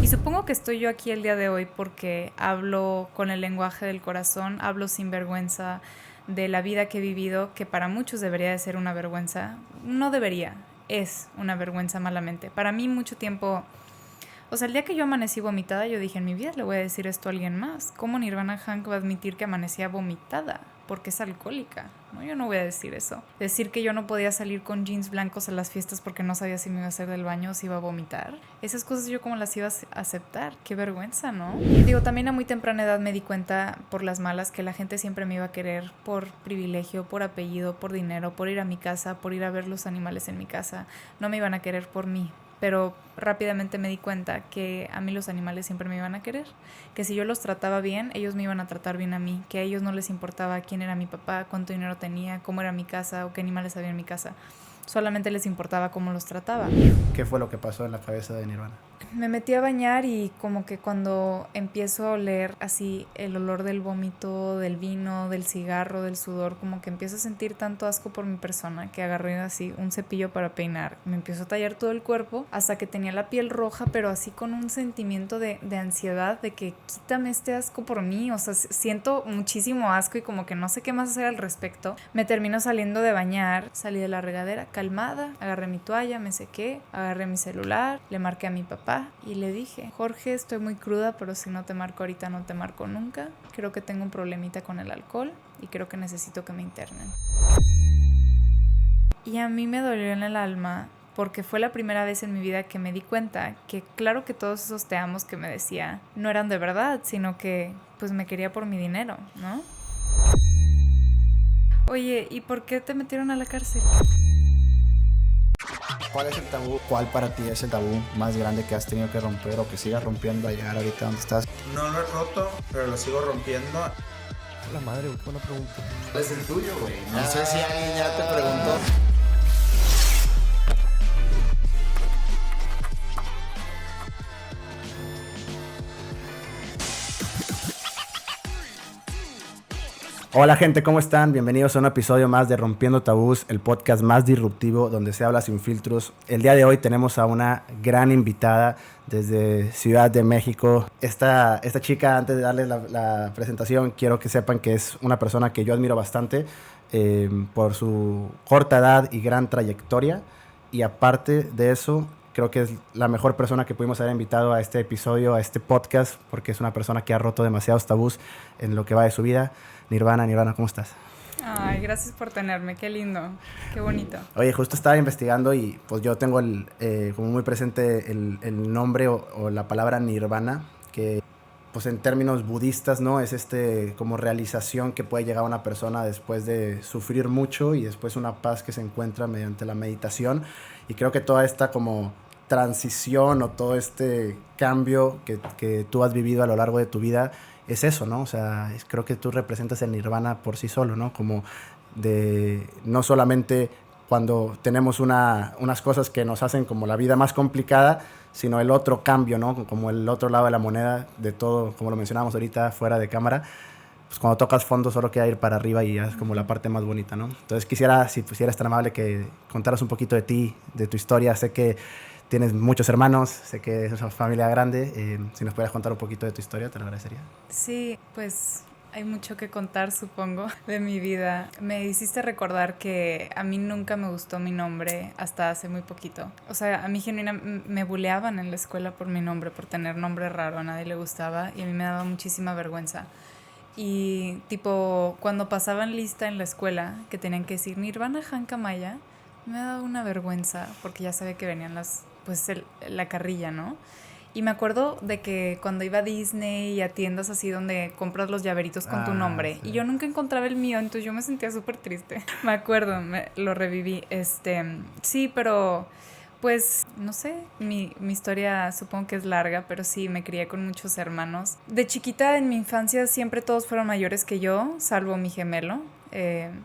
supongo que estoy yo aquí el día de hoy porque hablo con el lenguaje del corazón, hablo sin vergüenza de la vida que he vivido, que para muchos debería de ser una vergüenza. No debería, es una vergüenza malamente. Para mí mucho tiempo... O sea, el día que yo amanecí vomitada, yo dije, en mi vida le voy a decir esto a alguien más. ¿Cómo Nirvana Hank va a admitir que amanecía vomitada? Porque es alcohólica. No, yo no voy a decir eso. Decir que yo no podía salir con jeans blancos a las fiestas porque no sabía si me iba a hacer del baño o si iba a vomitar. Esas cosas yo cómo las iba a aceptar. Qué vergüenza, ¿no? Digo, también a muy temprana edad me di cuenta por las malas que la gente siempre me iba a querer por privilegio, por apellido, por dinero, por ir a mi casa, por ir a ver los animales en mi casa. No me iban a querer por mí. Pero rápidamente me di cuenta que a mí los animales siempre me iban a querer, que si yo los trataba bien, ellos me iban a tratar bien a mí, que a ellos no les importaba quién era mi papá, cuánto dinero tenía, cómo era mi casa o qué animales había en mi casa. Solamente les importaba cómo los trataba. ¿Qué fue lo que pasó en la cabeza de Nirvana? Me metí a bañar y como que cuando empiezo a oler así el olor del vómito, del vino, del cigarro, del sudor, como que empiezo a sentir tanto asco por mi persona que agarré así un cepillo para peinar. Me empiezo a tallar todo el cuerpo hasta que tenía la piel roja, pero así con un sentimiento de ansiedad, de que quítame este asco por mí. O sea, siento muchísimo asco y como que no sé qué más hacer al respecto. Me termino saliendo de bañar, salí de la regadera calmada, agarré mi toalla, me sequé, agarré mi celular, le marqué a mi papá y le dije, Jorge, estoy muy cruda, pero si no te marco ahorita no te marco nunca. Creo que tengo un problemita con el alcohol y creo que necesito que me internen. Y a mí me dolió en el alma porque fue la primera vez en mi vida que me di cuenta que claro que todos esos te amos que me decía no eran de verdad, sino que pues me quería por mi dinero, ¿no? Oye, ¿y por qué te metieron a la cárcel? ¿Cuál es el tabú? ¿Cuál para ti es el tabú más grande que has tenido que romper o que sigas rompiendo a llegar ahorita donde estás? No lo he roto, pero lo sigo rompiendo. La madre, qué buena pregunta. ¿Cuál es el tuyo, güey? No sé si alguien ya te preguntó. Hola gente, ¿cómo están? Bienvenidos a un episodio más de Rompiendo Tabús, el podcast más disruptivo donde se habla sin filtros. El día de hoy tenemos a una gran invitada desde Ciudad de México. Esta chica, antes de darles la presentación, quiero que sepan que es una persona que yo admiro bastante por su corta edad y gran trayectoria. Y aparte de eso, creo que es la mejor persona que pudimos haber invitado a este episodio, a este podcast, porque es una persona que ha roto demasiados tabús en lo que va de su vida. Nirvana, ¿cómo estás? Ay, gracias por tenerme, qué lindo, qué bonito. Oye, justo estaba investigando y pues yo tengo como muy presente el nombre o la palabra Nirvana, que pues en términos budistas, ¿no? Es como realización que puede llegar a una persona después de sufrir mucho y después una paz que se encuentra mediante la meditación. Y creo que toda esta como transición o todo este cambio que tú has vivido a lo largo de tu vida es eso, ¿no? O sea, creo que tú representas el nirvana por sí solo, ¿no? Como de no solamente cuando tenemos unas cosas que nos hacen como la vida más complicada, sino el otro cambio, ¿no? Como el otro lado de la moneda de todo, como lo mencionábamos ahorita fuera de cámara, pues cuando tocas fondo solo queda ir para arriba y ya es como la parte más bonita, ¿no? Entonces quisiera, si pusieras tan amable, que contaras un poquito de ti, de tu historia. Sé que tienes muchos hermanos, sé que es una familia grande. Si nos pudieras contar un poquito de tu historia, te lo agradecería. Sí, pues hay mucho que contar, supongo, de mi vida. Me hiciste recordar que a mí nunca me gustó mi nombre hasta hace muy poquito. O sea, a mí genuinamente me buleaban en la escuela por mi nombre, por tener nombre raro, a nadie le gustaba y a mí me daba muchísima vergüenza. Y tipo, cuando pasaban lista en la escuela, que tenían que decir Nirvana Hank Amaya, me daba una vergüenza porque ya sabía que venían la carrilla, ¿no? Y me acuerdo de que cuando iba a Disney y a tiendas así donde compras los llaveritos con tu nombre, sí. y yo nunca encontraba el mío, entonces yo me sentía súper triste. Me acuerdo, lo reviví. Sí, pero pues no sé, mi historia supongo que es larga, pero sí, me crié con muchos hermanos. De chiquita, en mi infancia, siempre todos fueron mayores que yo, salvo mi gemelo.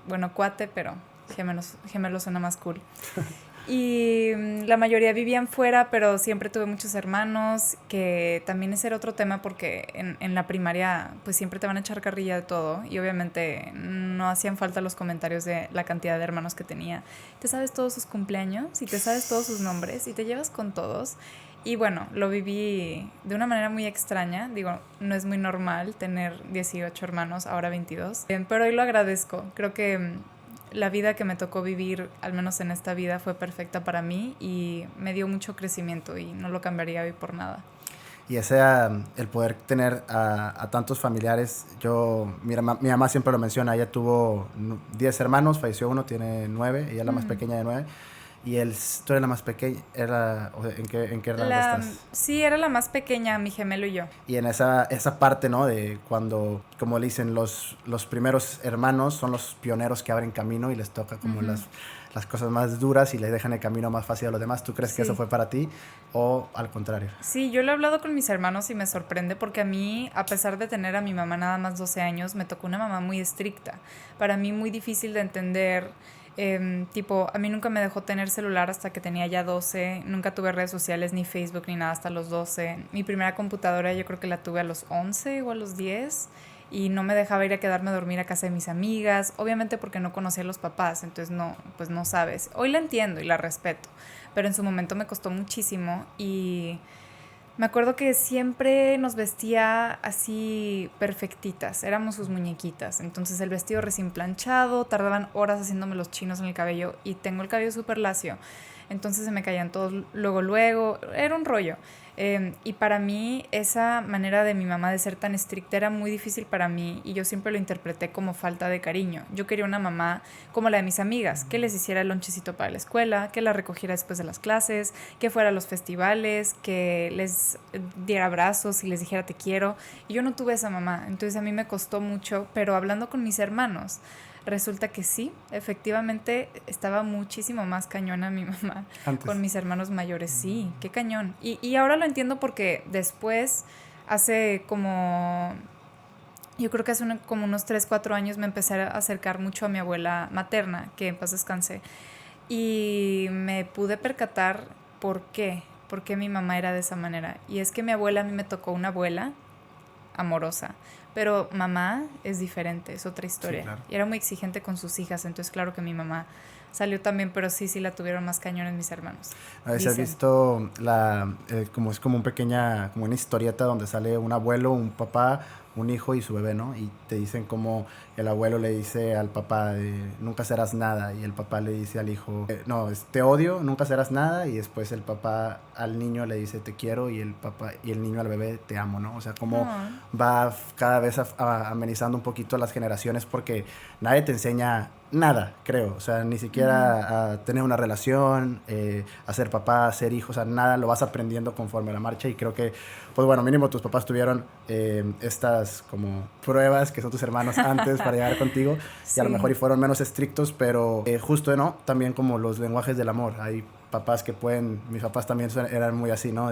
Bueno, cuate, pero gemelo suena más cool. Y la mayoría vivían fuera, pero siempre tuve muchos hermanos, que también ese era otro tema porque en la primaria pues siempre te van a echar carrilla de todo y obviamente no hacían falta los comentarios de la cantidad de hermanos que tenía. Te sabes todos sus cumpleaños y te sabes todos sus nombres y te llevas con todos Y bueno, lo viví de una manera muy extraña. Digo, no es muy normal tener 18 hermanos, ahora 22. Pero hoy lo agradezco. Creo que la vida que me tocó vivir, al menos en esta vida, fue perfecta para mí y me dio mucho crecimiento y no lo cambiaría hoy por nada. Y ese, el poder tener a tantos familiares, mi mamá siempre lo menciona, ella tuvo 10 hermanos, falleció uno, tiene 9, ella es la más pequeña de 9. Y tú eres la más pequeña, ¿en qué rango estás? Sí, era la más pequeña, mi gemelo y yo. Y en esa parte, ¿no? De cuando, como le dicen, los primeros hermanos son los pioneros que abren camino y les toca como las cosas más duras y le dejan el camino más fácil a los demás. ¿Tú crees que eso fue para ti o al contrario? Sí, yo lo he hablado con mis hermanos y me sorprende porque a mí, a pesar de tener a mi mamá nada más 12 años, me tocó una mamá muy estricta. Para mí muy difícil de entender. Tipo, a mí nunca me dejó tener celular hasta que tenía ya 12, nunca tuve redes sociales ni Facebook ni nada hasta los 12. Mi primera computadora yo creo que la tuve a los 11 o a los 10 y no me dejaba ir a quedarme a dormir a casa de mis amigas, obviamente porque no conocía a los papás, entonces no, pues no sabes. Hoy la entiendo y la respeto, pero en su momento me costó muchísimo y me acuerdo que siempre nos vestía así perfectitas, éramos sus muñequitas. Entonces el vestido recién planchado, tardaban horas haciéndome los chinos en el cabello y tengo el cabello súper lacio. Entonces se me caían todos luego, era un rollo. Y para mí esa manera de mi mamá de ser tan estricta era muy difícil para mí y yo siempre lo interpreté como falta de cariño. Yo quería una mamá como la de mis amigas, que les hiciera el lonchecito para la escuela, que la recogiera después de las clases, que fuera a los festivales, que les diera abrazos y les dijera te quiero. Y yo no tuve esa mamá, entonces a mí me costó mucho, pero hablando con mis hermanos, resulta que sí, efectivamente estaba muchísimo más cañona mi mamá Antes. con mis hermanos mayores, sí, qué cañón. Y ahora lo entiendo porque después, hace como, yo creo que hace como unos 3, 4 años me empecé a acercar mucho a mi abuela materna, que en paz descanse, y me pude percatar por qué mi mamá era de esa manera. Y es que mi abuela, a mí me tocó una abuela amorosa, pero mamá es diferente, es otra historia. Sí, claro. Y era muy exigente con sus hijas, entonces claro que mi mamá salió también, pero sí la tuvieron más cañones mis hermanos. A ver si has visto como es como como una historieta donde sale un abuelo, un papá, un hijo y su bebé, ¿no? Y te dicen como el abuelo le dice al papá, nunca serás nada, y el papá le dice al hijo, no, te odio, nunca serás nada, y después el papá al niño le dice te quiero, y el niño al bebé te amo, ¿no? O sea, como va cada vez amenizando un poquito las generaciones porque nadie te enseña nada, creo, o sea, ni siquiera a tener una relación, a ser papá, a ser hijo, o sea, nada, lo vas aprendiendo conforme a la marcha y creo que, pues bueno, mínimo tus papás tuvieron estas como pruebas que son tus hermanos antes para llegar contigo y a lo mejor y fueron menos estrictos, pero justo, ¿no? También como los lenguajes del amor, hay papás que mis papás también eran muy así, ¿no?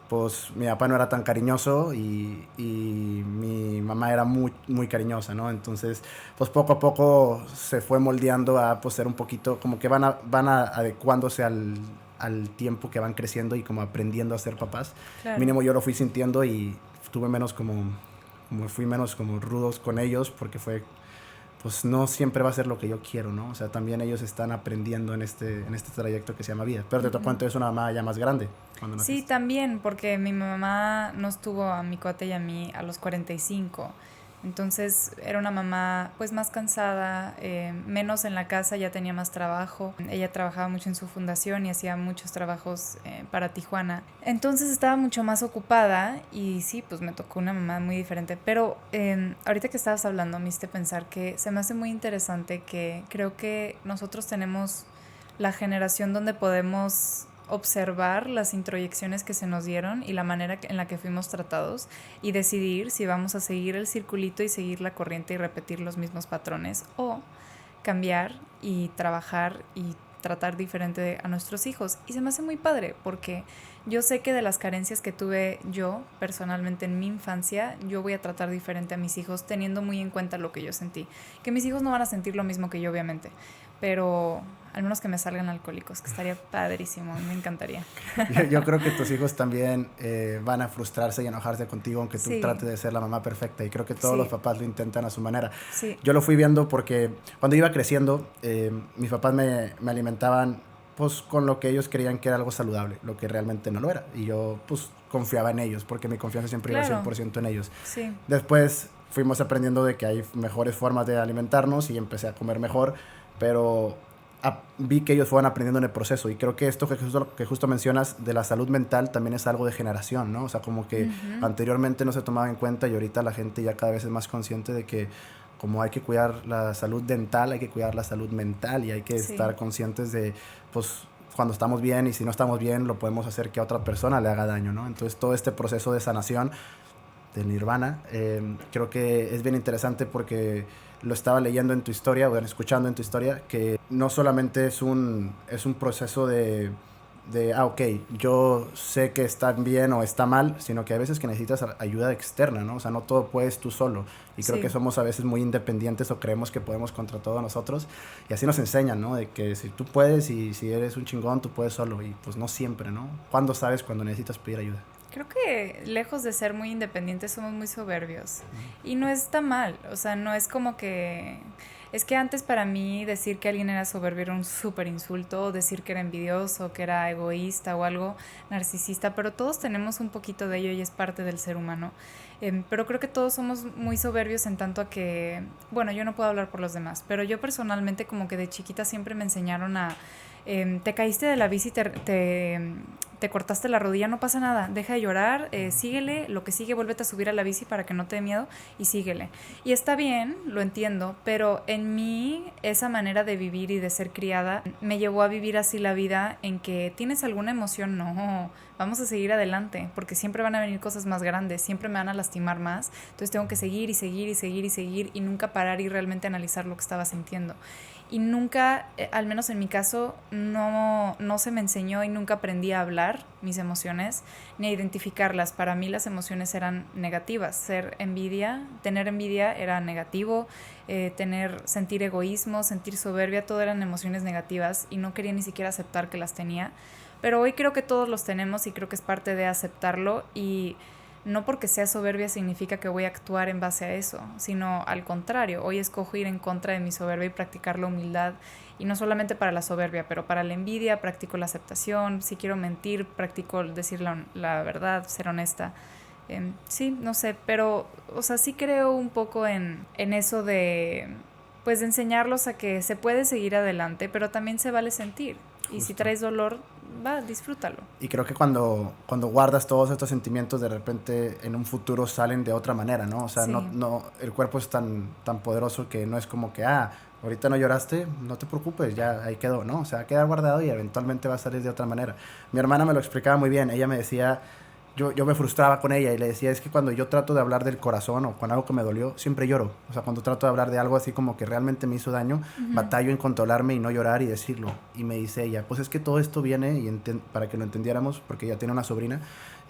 Pues mi papá no era tan cariñoso y mi mamá era muy, muy cariñosa, ¿no? Entonces, pues poco a poco se fue moldeando a pues, ser un poquito, como que van adecuándose al tiempo que van creciendo y como aprendiendo a ser papás. Claro. Mínimo yo lo fui sintiendo y fui menos como rudos con ellos porque pues no siempre va a ser lo que yo quiero, ¿no? O sea, también ellos están aprendiendo en este trayecto que se llama vida. Pero te toco entonces una mamá ya más grande. Sí, también, porque mi mamá nos tuvo a mi cuate y a mí a los 45. Entonces era una mamá pues más cansada, menos en la casa, ya tenía más trabajo. Ella trabajaba mucho en su fundación y hacía muchos trabajos para Tijuana. Entonces estaba mucho más ocupada y sí, pues me tocó una mamá muy diferente. Pero ahorita que estabas hablando me hiciste pensar que se me hace muy interesante que creo que nosotros tenemos la generación donde podemos observar las introyecciones que se nos dieron y la manera en la que fuimos tratados y decidir si vamos a seguir el circulito y seguir la corriente y repetir los mismos patrones o cambiar y trabajar y tratar diferente a nuestros hijos. Y se me hace muy padre porque yo sé que de las carencias que tuve yo personalmente en mi infancia, yo voy a tratar diferente a mis hijos teniendo muy en cuenta lo que yo sentí. Que mis hijos no van a sentir lo mismo que yo, obviamente, pero al menos que me salgan alcohólicos, que estaría padrísimo, me encantaría. Yo creo que tus hijos también van a frustrarse y enojarse contigo, aunque tú trates de ser la mamá perfecta, y creo que todos los papás lo intentan a su manera. Sí. Yo lo fui viendo porque cuando iba creciendo, mis papás me alimentaban pues con lo que ellos creían que era algo saludable, lo que realmente no lo era. Y yo pues confiaba en ellos, porque mi confianza siempre iba 100% en ellos. Sí. Después fuimos aprendiendo de que hay mejores formas de alimentarnos y empecé a comer mejor, pero vi que ellos fueron aprendiendo en el proceso, y creo que esto que justo mencionas de la salud mental también es algo de generación, ¿no? O sea, como que anteriormente no se tomaba en cuenta, y ahorita la gente ya cada vez es más consciente de que como hay que cuidar la salud dental, hay que cuidar la salud mental, y hay que estar conscientes de, pues, cuando estamos bien, y si no estamos bien, lo podemos hacer que a otra persona le haga daño, ¿no? Entonces, todo este proceso de sanación del nirvana, creo que es bien interesante, porque lo estaba leyendo en tu historia, o escuchando en tu historia, que no solamente es un proceso de ok, yo sé que está bien o está mal, sino que a veces que necesitas ayuda externa, ¿no? O sea, no todo puedes tú solo. Y creo que somos a veces muy independientes, o creemos que podemos contra todo nosotros. Y así nos enseñan, ¿no? De que si tú puedes, y si eres un chingón, tú puedes solo. Y pues no siempre, ¿no? ¿Cuándo sabes cuando necesitas pedir ayuda? Creo que lejos de ser muy independientes somos muy soberbios. Y no está mal, o sea, no es como que... Es que antes para mí decir que alguien era soberbio era un súper insulto, o decir que era envidioso, que era egoísta o algo narcisista, pero todos tenemos un poquito de ello y es parte del ser humano. Pero creo que todos somos muy soberbios en tanto a que, bueno, yo no puedo hablar por los demás, pero yo personalmente como que de chiquita siempre me enseñaron a... te caíste de la bici, te cortaste la rodilla, no pasa nada, deja de llorar, síguele, lo que sigue, vuélvete a subir a la bici para que no te dé miedo y síguele. Y está bien, lo entiendo, pero en mí esa manera de vivir y de ser criada me llevó a vivir así la vida, en que tienes alguna emoción, no, vamos a seguir adelante, porque siempre van a venir cosas más grandes, siempre me van a lastimar más, entonces tengo que seguir y seguir y seguir y seguir, y nunca parar y realmente analizar lo que estaba sintiendo. Y nunca, al menos en mi caso, no se me enseñó, y nunca aprendí a hablar mis emociones ni a identificarlas. Para mí las emociones eran negativas. Tener envidia era negativo, sentir egoísmo, sentir soberbia, todo eran emociones negativas, y no quería ni siquiera aceptar que las tenía. Pero hoy creo que todos los tenemos, y creo que es parte de aceptarlo, y no porque sea soberbia significa que voy a actuar en base a eso, sino al contrario. Hoy escojo ir en contra de mi soberbia y practicar la humildad, y no solamente para la soberbia, pero para la envidia practico la aceptación. Si quiero mentir, practico decir la verdad, ser honesta. Sí, no sé, pero, o sea, sí creo un poco en eso de, pues, de enseñarlos a que se puede seguir adelante, pero también se vale sentir. Justo. Y si traes dolor, disfrútalo. Y creo que cuando guardas todos estos sentimientos, de repente en un futuro salen de otra manera, ¿no? O sea, no, el cuerpo es tan poderoso que no es como que, ahorita no lloraste, no te preocupes, ya ahí quedó, ¿no? O sea, va a quedar guardado y eventualmente va a salir de otra manera. Mi hermana me lo explicaba muy bien. Ella me decía, yo me frustraba con ella y le decía, es que cuando yo trato de hablar del corazón o con algo que me dolió, siempre lloro. O sea, cuando trato de hablar de algo así como que realmente me hizo daño, batallo en controlarme y no llorar y decirlo. Y me dice ella, pues es que todo esto viene, y para que lo entendiéramos, porque ella tiene una sobrina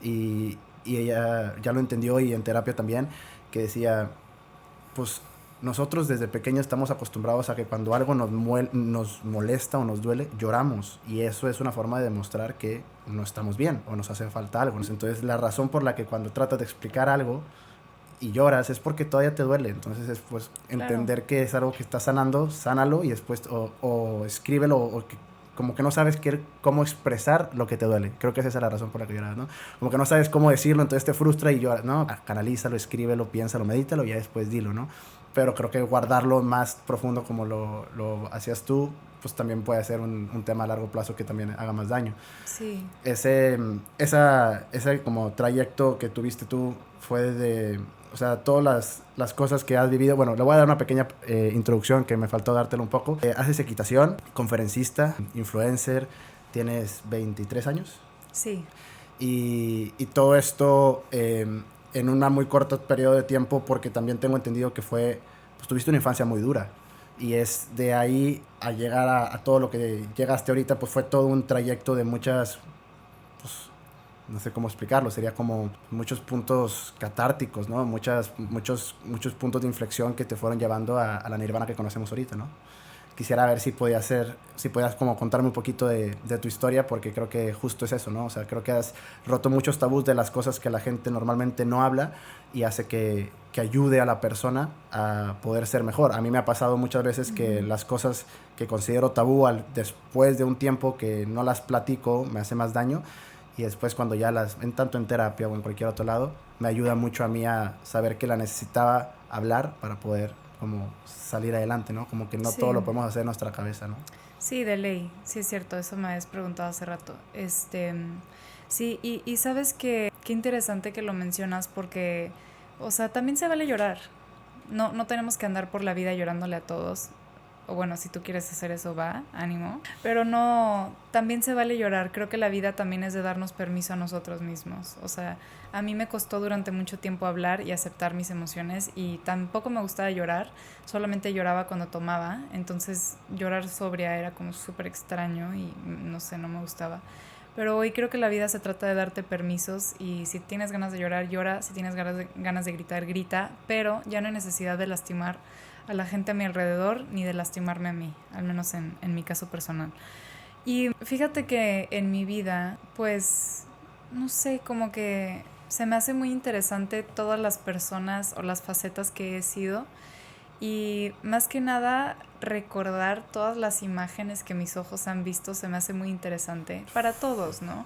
y ella ya lo entendió, y en terapia también, que decía, pues nosotros desde pequeños estamos acostumbrados a que cuando algo nos molesta o nos duele, lloramos. Y eso es una forma de demostrar que no estamos bien o nos hace falta algo. Entonces, la razón por la que cuando tratas de explicar algo y lloras es porque todavía te duele. Entonces, es pues entender que es algo que está sanando, sánalo, y después o escríbelo, o como que no sabes cómo expresar lo que te duele. Creo que esa es la razón por la que lloras, ¿no? Como que no sabes cómo decirlo, entonces te frustra y lloras, ¿no? Canalízalo, escríbelo, piénsalo, medítalo, y ya después dilo, ¿no? Pero creo que guardarlo más profundo, como lo hacías tú, pues también puede ser un tema a largo plazo que también haga más daño. Sí. Ese como trayecto que tuviste tú fue de... O sea, todas las cosas que has vivido... Bueno, le voy a dar una pequeña introducción que me faltó dártelo un poco. Haces equitación, conferencista, influencer, tienes 23 años. Sí. Y todo esto en un muy corto periodo de tiempo, porque también tengo entendido que pues tuviste una infancia muy dura. Y es de ahí a llegar a todo lo que llegaste ahorita, pues fue todo un trayecto de muchas... Pues, no sé cómo explicarlo, sería como muchos puntos catárticos, ¿no? Muchos puntos de inflexión que te fueron llevando a la nirvana que conocemos ahorita, ¿no? quisiera ver si podías como contarme un poquito de tu historia, porque creo que justo es eso, ¿no? O sea, creo que has roto muchos tabús de las cosas que la gente normalmente no habla y hace que ayude a la persona a poder ser mejor. A mí me ha pasado muchas veces que las cosas que considero tabú después de un tiempo que no las platico me hace más daño, y después cuando ya tanto en terapia o en cualquier otro lado, me ayuda mucho a mí a saber que la necesitaba hablar para poder como salir adelante, ¿no? Como que no todo lo podemos hacer en nuestra cabeza, ¿no? Sí, de ley, sí es cierto, eso me habías preguntado hace rato. Sí, y sabes qué interesante que lo mencionas porque, o sea, también se vale llorar. No tenemos que andar por la vida llorándole a todos. O bueno, si tú quieres hacer eso, va, ánimo. Pero no, también se vale llorar. Creo que la vida también es de darnos permiso a nosotros mismos. O sea, a mí me costó durante mucho tiempo hablar y aceptar mis emociones y tampoco me gustaba llorar. Solamente lloraba cuando tomaba. Entonces llorar sobria era como súper extraño y no sé, no me gustaba. Pero hoy creo que la vida se trata de darte permisos y si tienes ganas de llorar, llora. Si tienes ganas de gritar, grita. Pero ya no hay necesidad de lastimar a la gente a mi alrededor ni de lastimarme a mí, al menos en mi caso personal. Y fíjate que en mi vida, pues, no sé, como que se me hace muy interesante todas las personas o las facetas que he sido y más que nada recordar todas las imágenes que mis ojos han visto se me hace muy interesante para todos, ¿no?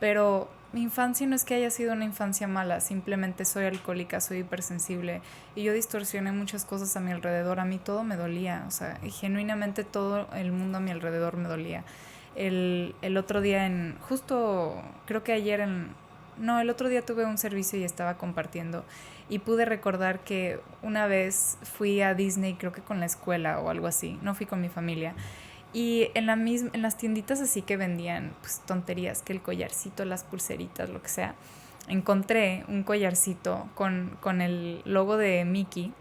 Pero mi infancia no es que haya sido una infancia mala, simplemente soy alcohólica, soy hipersensible y yo distorsioné muchas cosas a mi alrededor, a mí todo me dolía, o sea, genuinamente todo el mundo a mi alrededor me dolía. El otro día justo creo que el otro día tuve un servicio y estaba compartiendo y pude recordar que una vez fui a Disney, creo que con la escuela o algo así, no fui con mi familia. Y en las tienditas así que vendían pues, tonterías, que el collarcito, las pulseritas, lo que sea, encontré un collarcito con el logo de Mickey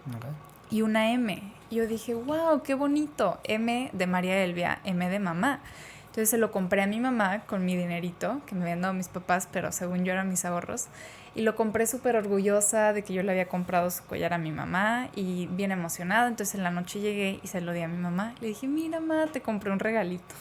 y una M. Y yo dije, wow, qué bonito. M de María Elvia, M de mamá. Entonces se lo compré a mi mamá con mi dinerito, que me habían dado mis papás, pero según yo eran mis ahorros. Y lo compré súper orgullosa de que yo le había comprado su collar a mi mamá y bien emocionada. Entonces en la noche llegué y se lo di a mi mamá. Le dije, mira, mamá, te compré un regalito.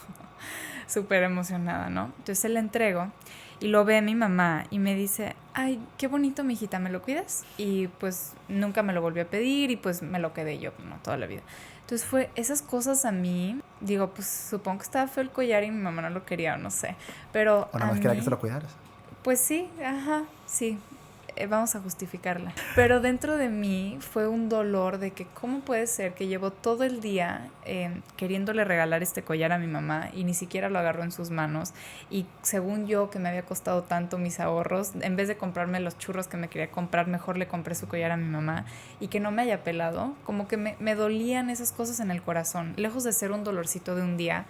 Súper emocionada, ¿no? Entonces se lo entrego y lo ve mi mamá y me dice, ay, qué bonito, mijita, ¿me lo cuidas? Y pues nunca me lo volvió a pedir y pues me lo quedé yo, ¿no? Toda la vida. Entonces fue esas cosas a mí, digo, pues supongo que estaba feo el collar y mi mamá no lo quería o no sé, pero o nada más quería que se lo cuidaras. Pues sí, ajá, sí, vamos a justificarla. Pero dentro de mí fue un dolor de que cómo puede ser que llevo todo el día queriéndole regalar este collar a mi mamá y ni siquiera lo agarró en sus manos y según yo que me había costado tanto mis ahorros, en vez de comprarme los churros que me quería comprar, mejor le compré su collar a mi mamá y que no me haya pelado, como que me dolían esas cosas en el corazón. Lejos de ser un dolorcito de un día,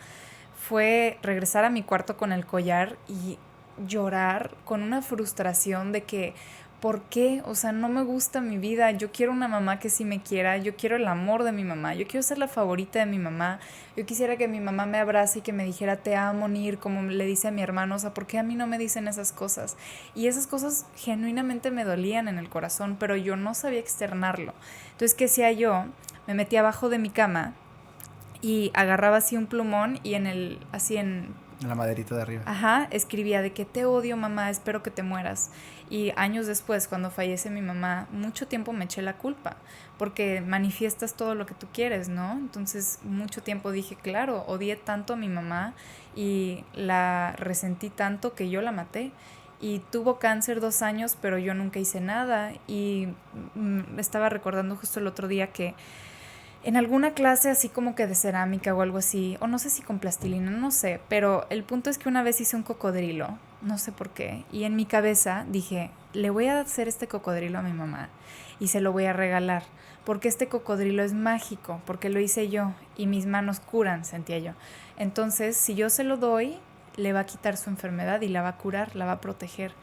fue regresar a mi cuarto con el collar y llorar con una frustración de que ¿por qué? O sea, no me gusta mi vida, yo quiero una mamá que sí me quiera, yo quiero el amor de mi mamá, yo quiero ser la favorita de mi mamá, yo quisiera que mi mamá me abrace y que me dijera te amo, Nir, como le dice a mi hermano, o sea, ¿por qué a mí no me dicen esas cosas? Y esas cosas genuinamente me dolían en el corazón, pero yo no sabía externarlo. Entonces, ¿qué hacía yo? Me metía abajo de mi cama y agarraba así un plumón y en la maderita de arriba. Ajá, escribía de que te odio, mamá, espero que te mueras. Y años después, cuando fallece mi mamá, mucho tiempo me eché la culpa, porque manifiestas todo lo que tú quieres, ¿no? Entonces, mucho tiempo dije, claro, odié tanto a mi mamá y la resentí tanto que yo la maté. Y tuvo cáncer 2 años, pero yo nunca hice nada. Y estaba recordando justo el otro día que en alguna clase así como que de cerámica o algo así, o no sé si con plastilina, no sé, pero el punto es que una vez hice un cocodrilo, no sé por qué, y en mi cabeza dije, le voy a hacer este cocodrilo a mi mamá y se lo voy a regalar, porque este cocodrilo es mágico, porque lo hice yo y mis manos curan, sentía yo. Entonces, si yo se lo doy, le va a quitar su enfermedad y la va a curar, la va a proteger.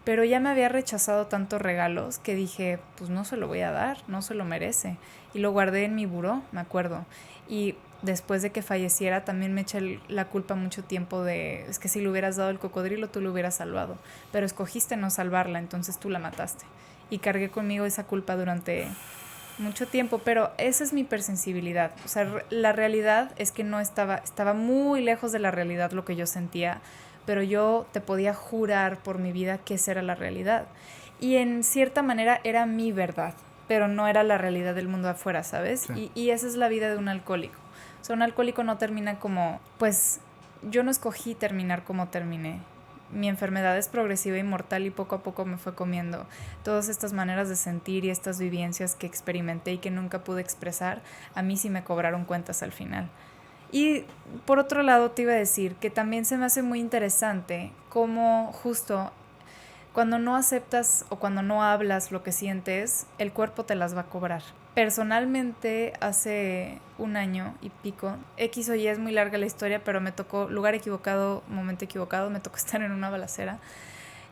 Pero ya me había rechazado tantos regalos que dije, pues no se lo voy a dar, no se lo merece. Y lo guardé en mi buró, me acuerdo. Y después de que falleciera también me eché la culpa mucho tiempo de, es que si le hubieras dado el cocodrilo tú lo hubieras salvado. Pero escogiste no salvarla, entonces tú la mataste. Y cargué conmigo esa culpa durante mucho tiempo, pero esa es mi hipersensibilidad. O sea, la realidad es que no estaba muy lejos de la realidad lo que yo sentía, pero yo te podía jurar por mi vida que esa era la realidad. Y en cierta manera era mi verdad, pero no era la realidad del mundo afuera, ¿sabes? Sí. Y esa es la vida de un alcohólico. O sea, un alcohólico no termina como, pues yo no escogí terminar como terminé. Mi enfermedad es progresiva y mortal y poco a poco me fue comiendo. Todas estas maneras de sentir y estas vivencias que experimenté y que nunca pude expresar, a mí sí me cobraron cuentas al final. Y por otro lado te iba a decir que también se me hace muy interesante cómo justo cuando no aceptas o cuando no hablas lo que sientes, el cuerpo te las va a cobrar. Personalmente, hace un año y pico, X o Y es muy larga la historia, pero me tocó lugar equivocado, momento equivocado, me tocó estar en una balacera.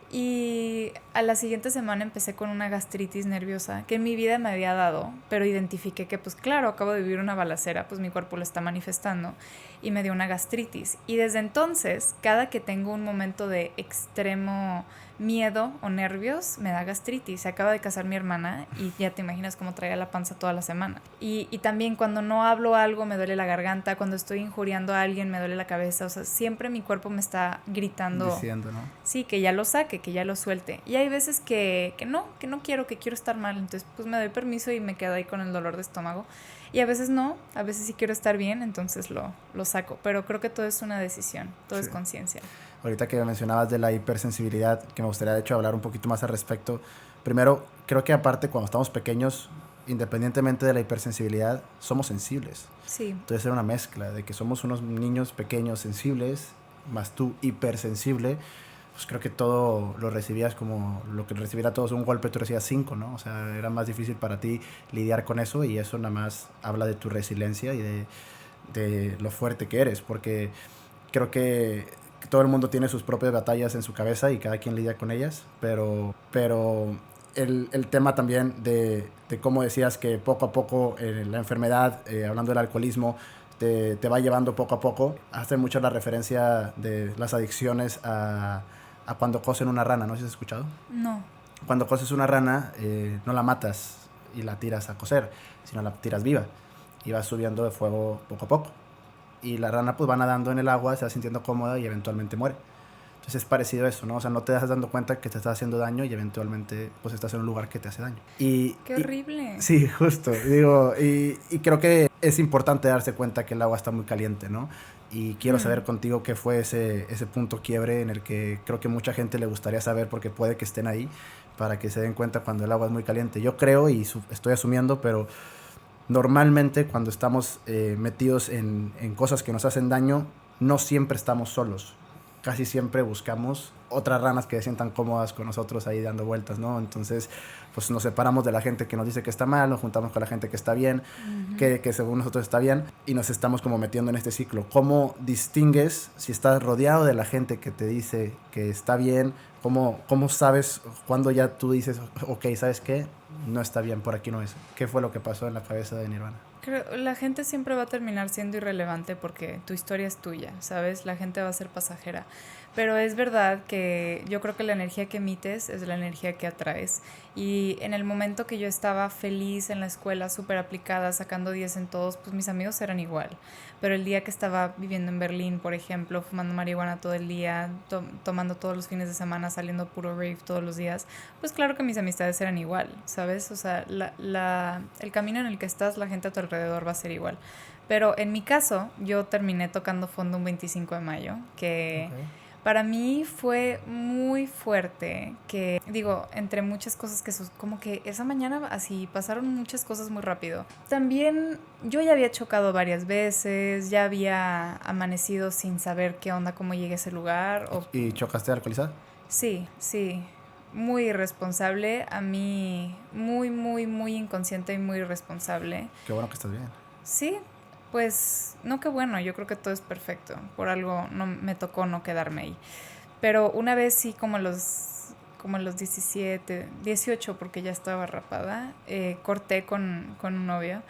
Y a la siguiente semana empecé con una gastritis nerviosa que en mi vida me había dado, pero identifiqué que pues claro, acabo de vivir una balacera, pues mi cuerpo lo está manifestando y me dio una gastritis. Y desde entonces, cada que tengo un momento de extremo miedo o nervios, me da gastritis. Se acaba de casar mi hermana y ya te imaginas cómo traía la panza toda la semana. Y también cuando no hablo algo me duele la garganta, cuando estoy injuriando a alguien me duele la cabeza, o sea, siempre mi cuerpo me está gritando. Diciendo, ¿no? Sí, que ya lo saque, que ya lo suelte. Y hay veces que no quiero, que quiero estar mal, entonces pues me doy permiso y me quedo ahí con el dolor de estómago. Y a veces no, a veces sí quiero estar bien, entonces lo saco. Pero creo que todo es una decisión, todo es conciencia. Ahorita que mencionabas de la hipersensibilidad, que me gustaría de hecho hablar un poquito más al respecto. Primero, creo que aparte cuando estamos pequeños, independientemente de la hipersensibilidad, somos sensibles. Sí. Entonces era una mezcla de que somos unos niños pequeños sensibles, más tú hipersensible, pues creo que todo lo recibías como lo que recibiera todos un golpe, tú recibías 5, ¿no? O sea, era más difícil para ti lidiar con eso y eso nada más habla de tu resiliencia y de lo fuerte que eres, porque creo que todo el mundo tiene sus propias batallas en su cabeza y cada quien lidia con ellas, pero el tema también de cómo decías que poco a poco la enfermedad, hablando del alcoholismo, te va llevando poco a poco. Hace mucho la referencia de las adicciones a cuando cocen una rana, ¿no? ¿Sí has escuchado? No. Cuando coces una rana, no la matas y la tiras a cocer, sino la tiras viva y vas subiendo de fuego poco a poco. Y la rana pues va nadando en el agua, se va sintiendo cómoda y eventualmente muere. Entonces es parecido a eso, ¿no? O sea, no te das dando cuenta que te estás haciendo daño y eventualmente pues estás en un lugar que te hace daño. ¡Qué horrible! Sí, justo. Digo, y creo que es importante darse cuenta que el agua está muy caliente, ¿no? Y quiero saber contigo qué fue ese punto quiebre en el que creo que mucha gente le gustaría saber porque puede que estén ahí para que se den cuenta cuando el agua es muy caliente. Yo creo y estoy asumiendo, pero normalmente cuando estamos metidos en cosas que nos hacen daño, no siempre estamos solos. Casi siempre buscamos otras ranas que se sientan cómodas con nosotros ahí dando vueltas, ¿no? Entonces, pues nos separamos de la gente que nos dice que está mal, nos juntamos con la gente que está bien, que según nosotros está bien, y nos estamos como metiendo en este ciclo. ¿Cómo distingues si estás rodeado de la gente que te dice que está bien? ¿Cómo sabes cuando ya tú dices, ok, ¿sabes qué? No está bien, por aquí no es. ¿Qué fue lo que pasó en la cabeza de Nirvana? La gente siempre va a terminar siendo irrelevante porque tu historia es tuya, ¿sabes? La gente va a ser pasajera. Pero es verdad que yo creo que la energía que emites es la energía que atraes. Y en el momento que yo estaba feliz en la escuela, súper aplicada, sacando 10 en todos, pues mis amigos eran igual. Pero el día que estaba viviendo en Berlín, por ejemplo, fumando marihuana todo el día, tomando todos los fines de semana, saliendo puro rave todos los días, pues claro que mis amistades eran igual, ¿sabes? O sea, el camino en el que estás, la gente a tu alrededor va a ser igual. Pero en mi caso, yo terminé tocando fondo un 25 de mayo, que para mí fue muy fuerte, que digo, entre muchas cosas que como que esa mañana así pasaron muchas cosas muy rápido. También yo ya había chocado varias veces, ya había amanecido sin saber qué onda, cómo llegué a ese lugar. ¿Y chocaste alcoholizada? Sí, muy irresponsable, a mí muy, muy, muy inconsciente y muy irresponsable. Qué bueno que estás bien. Sí, pues no, qué bueno, yo creo que todo es perfecto, por algo no me tocó no quedarme ahí. Pero una vez sí, como a los 17, 18, porque ya estaba rapada, corté con un novio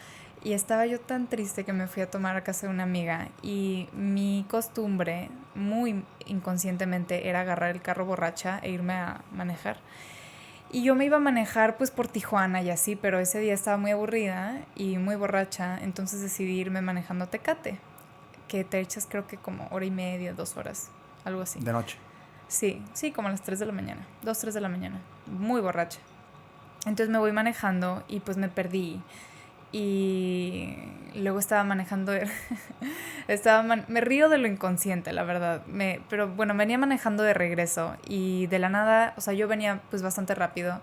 y estaba yo tan triste que me fui a tomar a casa de una amiga y mi costumbre, muy inconscientemente, era agarrar el carro borracha e irme a manejar. Y yo me iba a manejar pues por Tijuana y así, pero ese día estaba muy aburrida y muy borracha, entonces decidí irme manejando a Tecate, que te echas creo que como hora y media, 2 horas, algo así. De noche. Sí, como a las 3 de la mañana, 2, 3 de la mañana, muy borracha. Entonces me voy manejando y pues me perdí. Y luego estaba manejando, me río de lo inconsciente, la verdad, pero bueno, venía manejando de regreso y de la nada, o sea, yo venía pues bastante rápido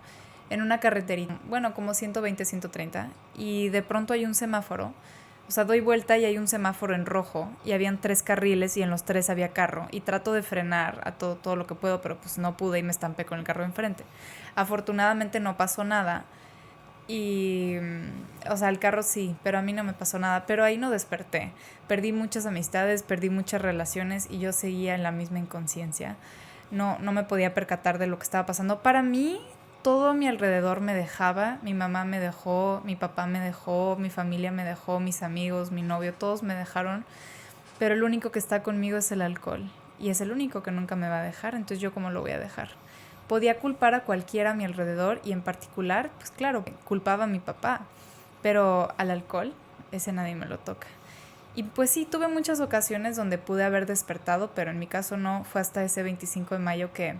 en una carreterita, bueno, como 120, 130, y de pronto hay un semáforo, o sea, doy vuelta y hay un semáforo en rojo y habían 3 carriles y en los 3 había carro y trato de frenar a todo lo que puedo, pero pues no pude y me estampé con el carro enfrente. Afortunadamente no pasó nada. Y, o sea, el carro sí, pero a mí no me pasó nada. Pero ahí no desperté. Perdí muchas amistades, perdí muchas relaciones y yo seguía en la misma inconsciencia. No me podía percatar de lo que estaba pasando. Para mí, todo a mi alrededor me dejaba. Mi mamá me dejó, mi papá me dejó, mi familia me dejó, mis amigos, mi novio, todos me dejaron. Pero el único que está conmigo es el alcohol. Y es el único que nunca me va a dejar. Entonces, ¿yo cómo lo voy a dejar? Podía culpar a cualquiera a mi alrededor y en particular, pues claro, culpaba a mi papá, pero al alcohol, ese nadie me lo toca. Y pues sí, tuve muchas ocasiones donde pude haber despertado, pero en mi caso no, fue hasta ese 25 de mayo que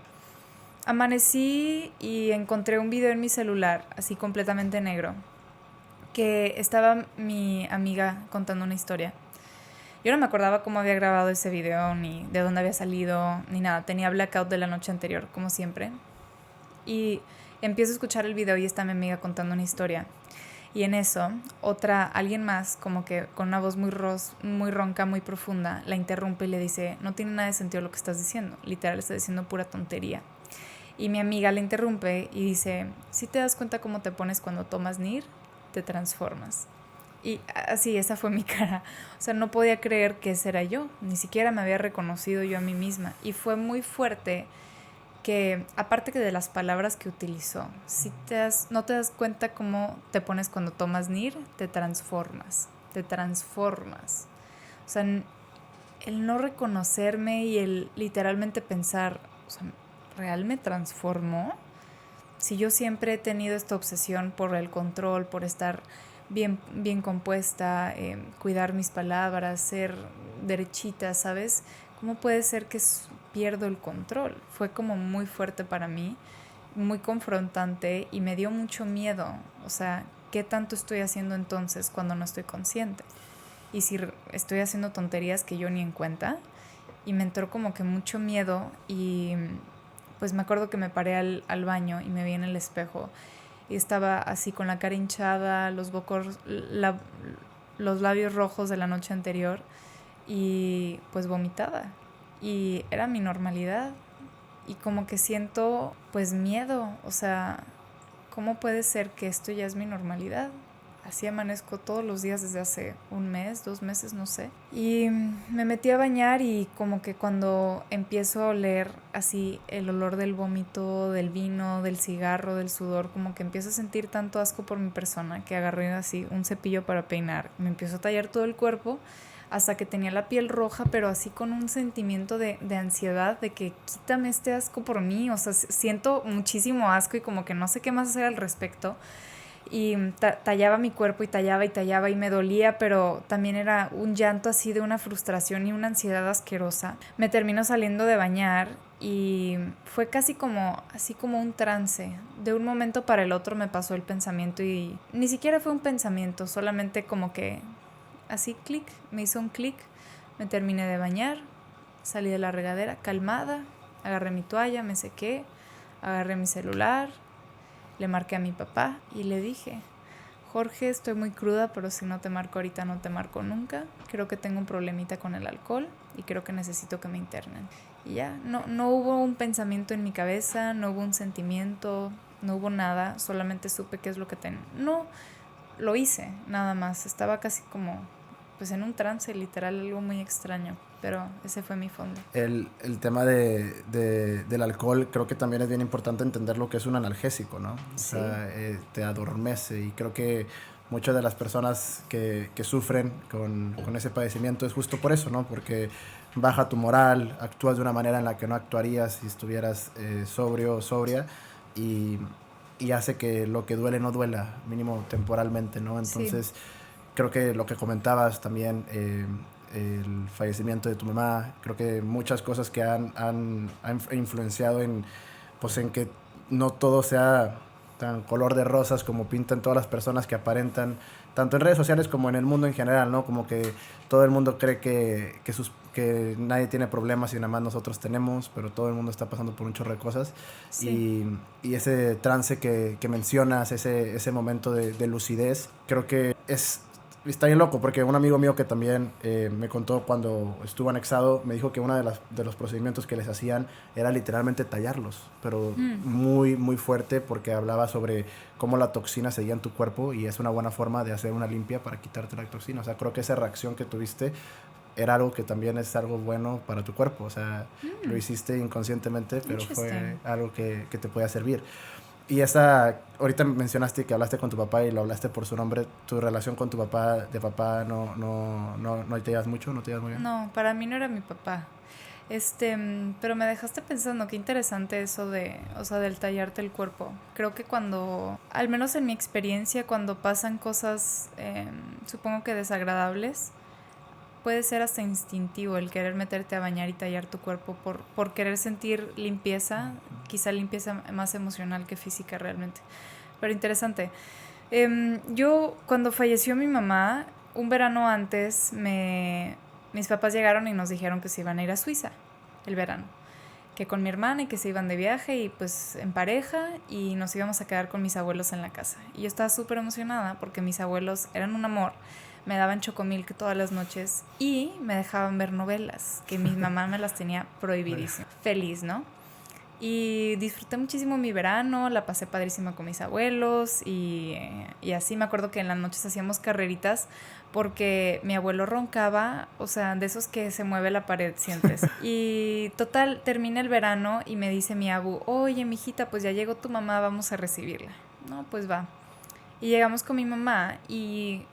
amanecí y encontré un video en mi celular, así completamente negro, que estaba mi amiga contando una historia. Yo no me acordaba cómo había grabado ese video, ni de dónde había salido, ni nada. Tenía blackout de la noche anterior, como siempre. Y empiezo a escuchar el video y está mi amiga contando una historia. Y en eso, alguien más, como que con una voz muy ronca, muy profunda, la interrumpe y le dice, no tiene nada de sentido lo que estás diciendo. Literal, está diciendo pura tontería. Y mi amiga la interrumpe y dice, ¿sí te das cuenta cómo te pones cuando tomas NIR? Te transformas. Y así, esa fue mi cara. O sea, no podía creer que ese era yo. Ni siquiera me había reconocido yo a mí misma. Y fue muy fuerte que, aparte que de las palabras que utilizó, si no te das cuenta cómo te pones cuando tomas NIR, te transformas. Te transformas. O sea, el no reconocerme y el literalmente pensar, o sea, ¿real me transformó? Si yo siempre he tenido esta obsesión por el control, por estar bien compuesta, cuidar mis palabras, ser derechita, ¿sabes? ¿Cómo puede ser que pierdo el control? Fue como muy fuerte para mí, muy confrontante y me dio mucho miedo. O sea, ¿qué tanto estoy haciendo entonces cuando no estoy consciente? Y si estoy haciendo tonterías que yo ni en cuenta. Y me entró como que mucho miedo y pues me acuerdo que me paré al baño y me vi en el espejo y estaba así con la cara hinchada, los labios rojos de la noche anterior y pues vomitada. Y era mi normalidad y como que siento pues miedo, o sea, ¿cómo puede ser que esto ya es mi normalidad? Así amanezco todos los días desde hace 1 mes, 2 meses, no sé. Y me metí a bañar y como que cuando empiezo a oler así el olor del vómito, del vino, del cigarro, del sudor, como que empiezo a sentir tanto asco por mi persona que agarré así un cepillo para peinar. Me empiezo a tallar todo el cuerpo hasta que tenía la piel roja, pero así con un sentimiento de ansiedad, de que quítame este asco por mí. O sea, siento muchísimo asco y como que no sé qué más hacer al respecto. Y tallaba mi cuerpo y tallaba y me dolía, pero también era un llanto así de una frustración y una ansiedad asquerosa. Me terminó saliendo de bañar y fue casi como un trance. De un momento para el otro me pasó el pensamiento y ni siquiera fue un pensamiento, solamente como que así clic, me hizo un clic. Me terminé de bañar, salí de la regadera calmada, agarré mi toalla, me sequé, agarré mi celular. Le marqué a mi papá y le dije, Jorge, estoy muy cruda, pero si no te marco ahorita no te marco nunca. Creo que tengo un problemita con el alcohol y creo que necesito que me internen. Y ya, no hubo un pensamiento en mi cabeza, no hubo un sentimiento, no hubo nada, solamente supe qué es lo que tengo. No, lo hice, nada más. Estaba casi como pues en un trance, literal, algo muy extraño. Pero ese fue mi fondo. El tema del alcohol, creo que también es bien importante entender lo que es un analgésico, ¿no? Sí. O sea, te adormece y creo que muchas de las personas que sufren con ese padecimiento es justo por eso, ¿no? Porque baja tu moral, actúas de una manera en la que no actuarías si estuvieras sobrio o sobria y y hace que lo que duele no duela, mínimo temporalmente, ¿no? Entonces, creo que lo que comentabas también, el fallecimiento de tu mamá, creo que muchas cosas que han influenciado pues en que no todo sea tan color de rosas como pintan todas las personas que aparentan, tanto en redes sociales como en el mundo en general, ¿no? Como que todo el mundo cree que nadie tiene problemas y nada más nosotros tenemos, pero todo el mundo está pasando por un chorro de cosas. Sí. Y ese trance que mencionas, ese momento de lucidez, creo que está bien loco, porque un amigo mío que también me contó cuando estuvo anexado, me dijo que uno de los procedimientos que les hacían era literalmente tallarlos, pero muy, muy fuerte, porque hablaba sobre cómo la toxina seguía en tu cuerpo y es una buena forma de hacer una limpia para quitarte la toxina. O sea, creo que esa reacción que tuviste era algo que también es algo bueno para tu cuerpo. O sea, lo hiciste inconscientemente, pero fue algo que te podía servir. Y ahorita mencionaste que hablaste con tu papá y lo hablaste por su nombre. ¿Tu relación con tu papá, no te llevas mucho? ¿No te llevas muy bien? No, para mí no era mi papá. Pero me dejaste pensando, qué interesante eso del tallarte el cuerpo. Creo que cuando, al menos en mi experiencia, cuando pasan cosas, supongo que desagradables, puede ser hasta instintivo el querer meterte a bañar y tallar tu cuerpo por querer sentir limpieza, quizá limpieza más emocional que física realmente. Pero interesante. Yo, cuando falleció mi mamá, un verano antes, mis papás llegaron y nos dijeron que se iban a ir a Suiza el verano, que con mi hermana y que se iban de viaje y pues en pareja, y nos íbamos a quedar con mis abuelos en la casa. Y yo estaba súper emocionada porque mis abuelos eran un amor. Me daban chocomilk todas las noches y me dejaban ver novelas, que mi mamá me las tenía prohibidísimas. Feliz, ¿no? Y disfruté muchísimo mi verano, la pasé padrísima con mis abuelos y así. Me acuerdo que en las noches hacíamos carreritas porque mi abuelo roncaba, o sea, de esos que se mueve la pared, sientes. Y total, termina el verano y me dice mi abu, oye, mijita, pues ya llegó tu mamá, vamos a recibirla. No, pues va. Y llegamos con mi mamá y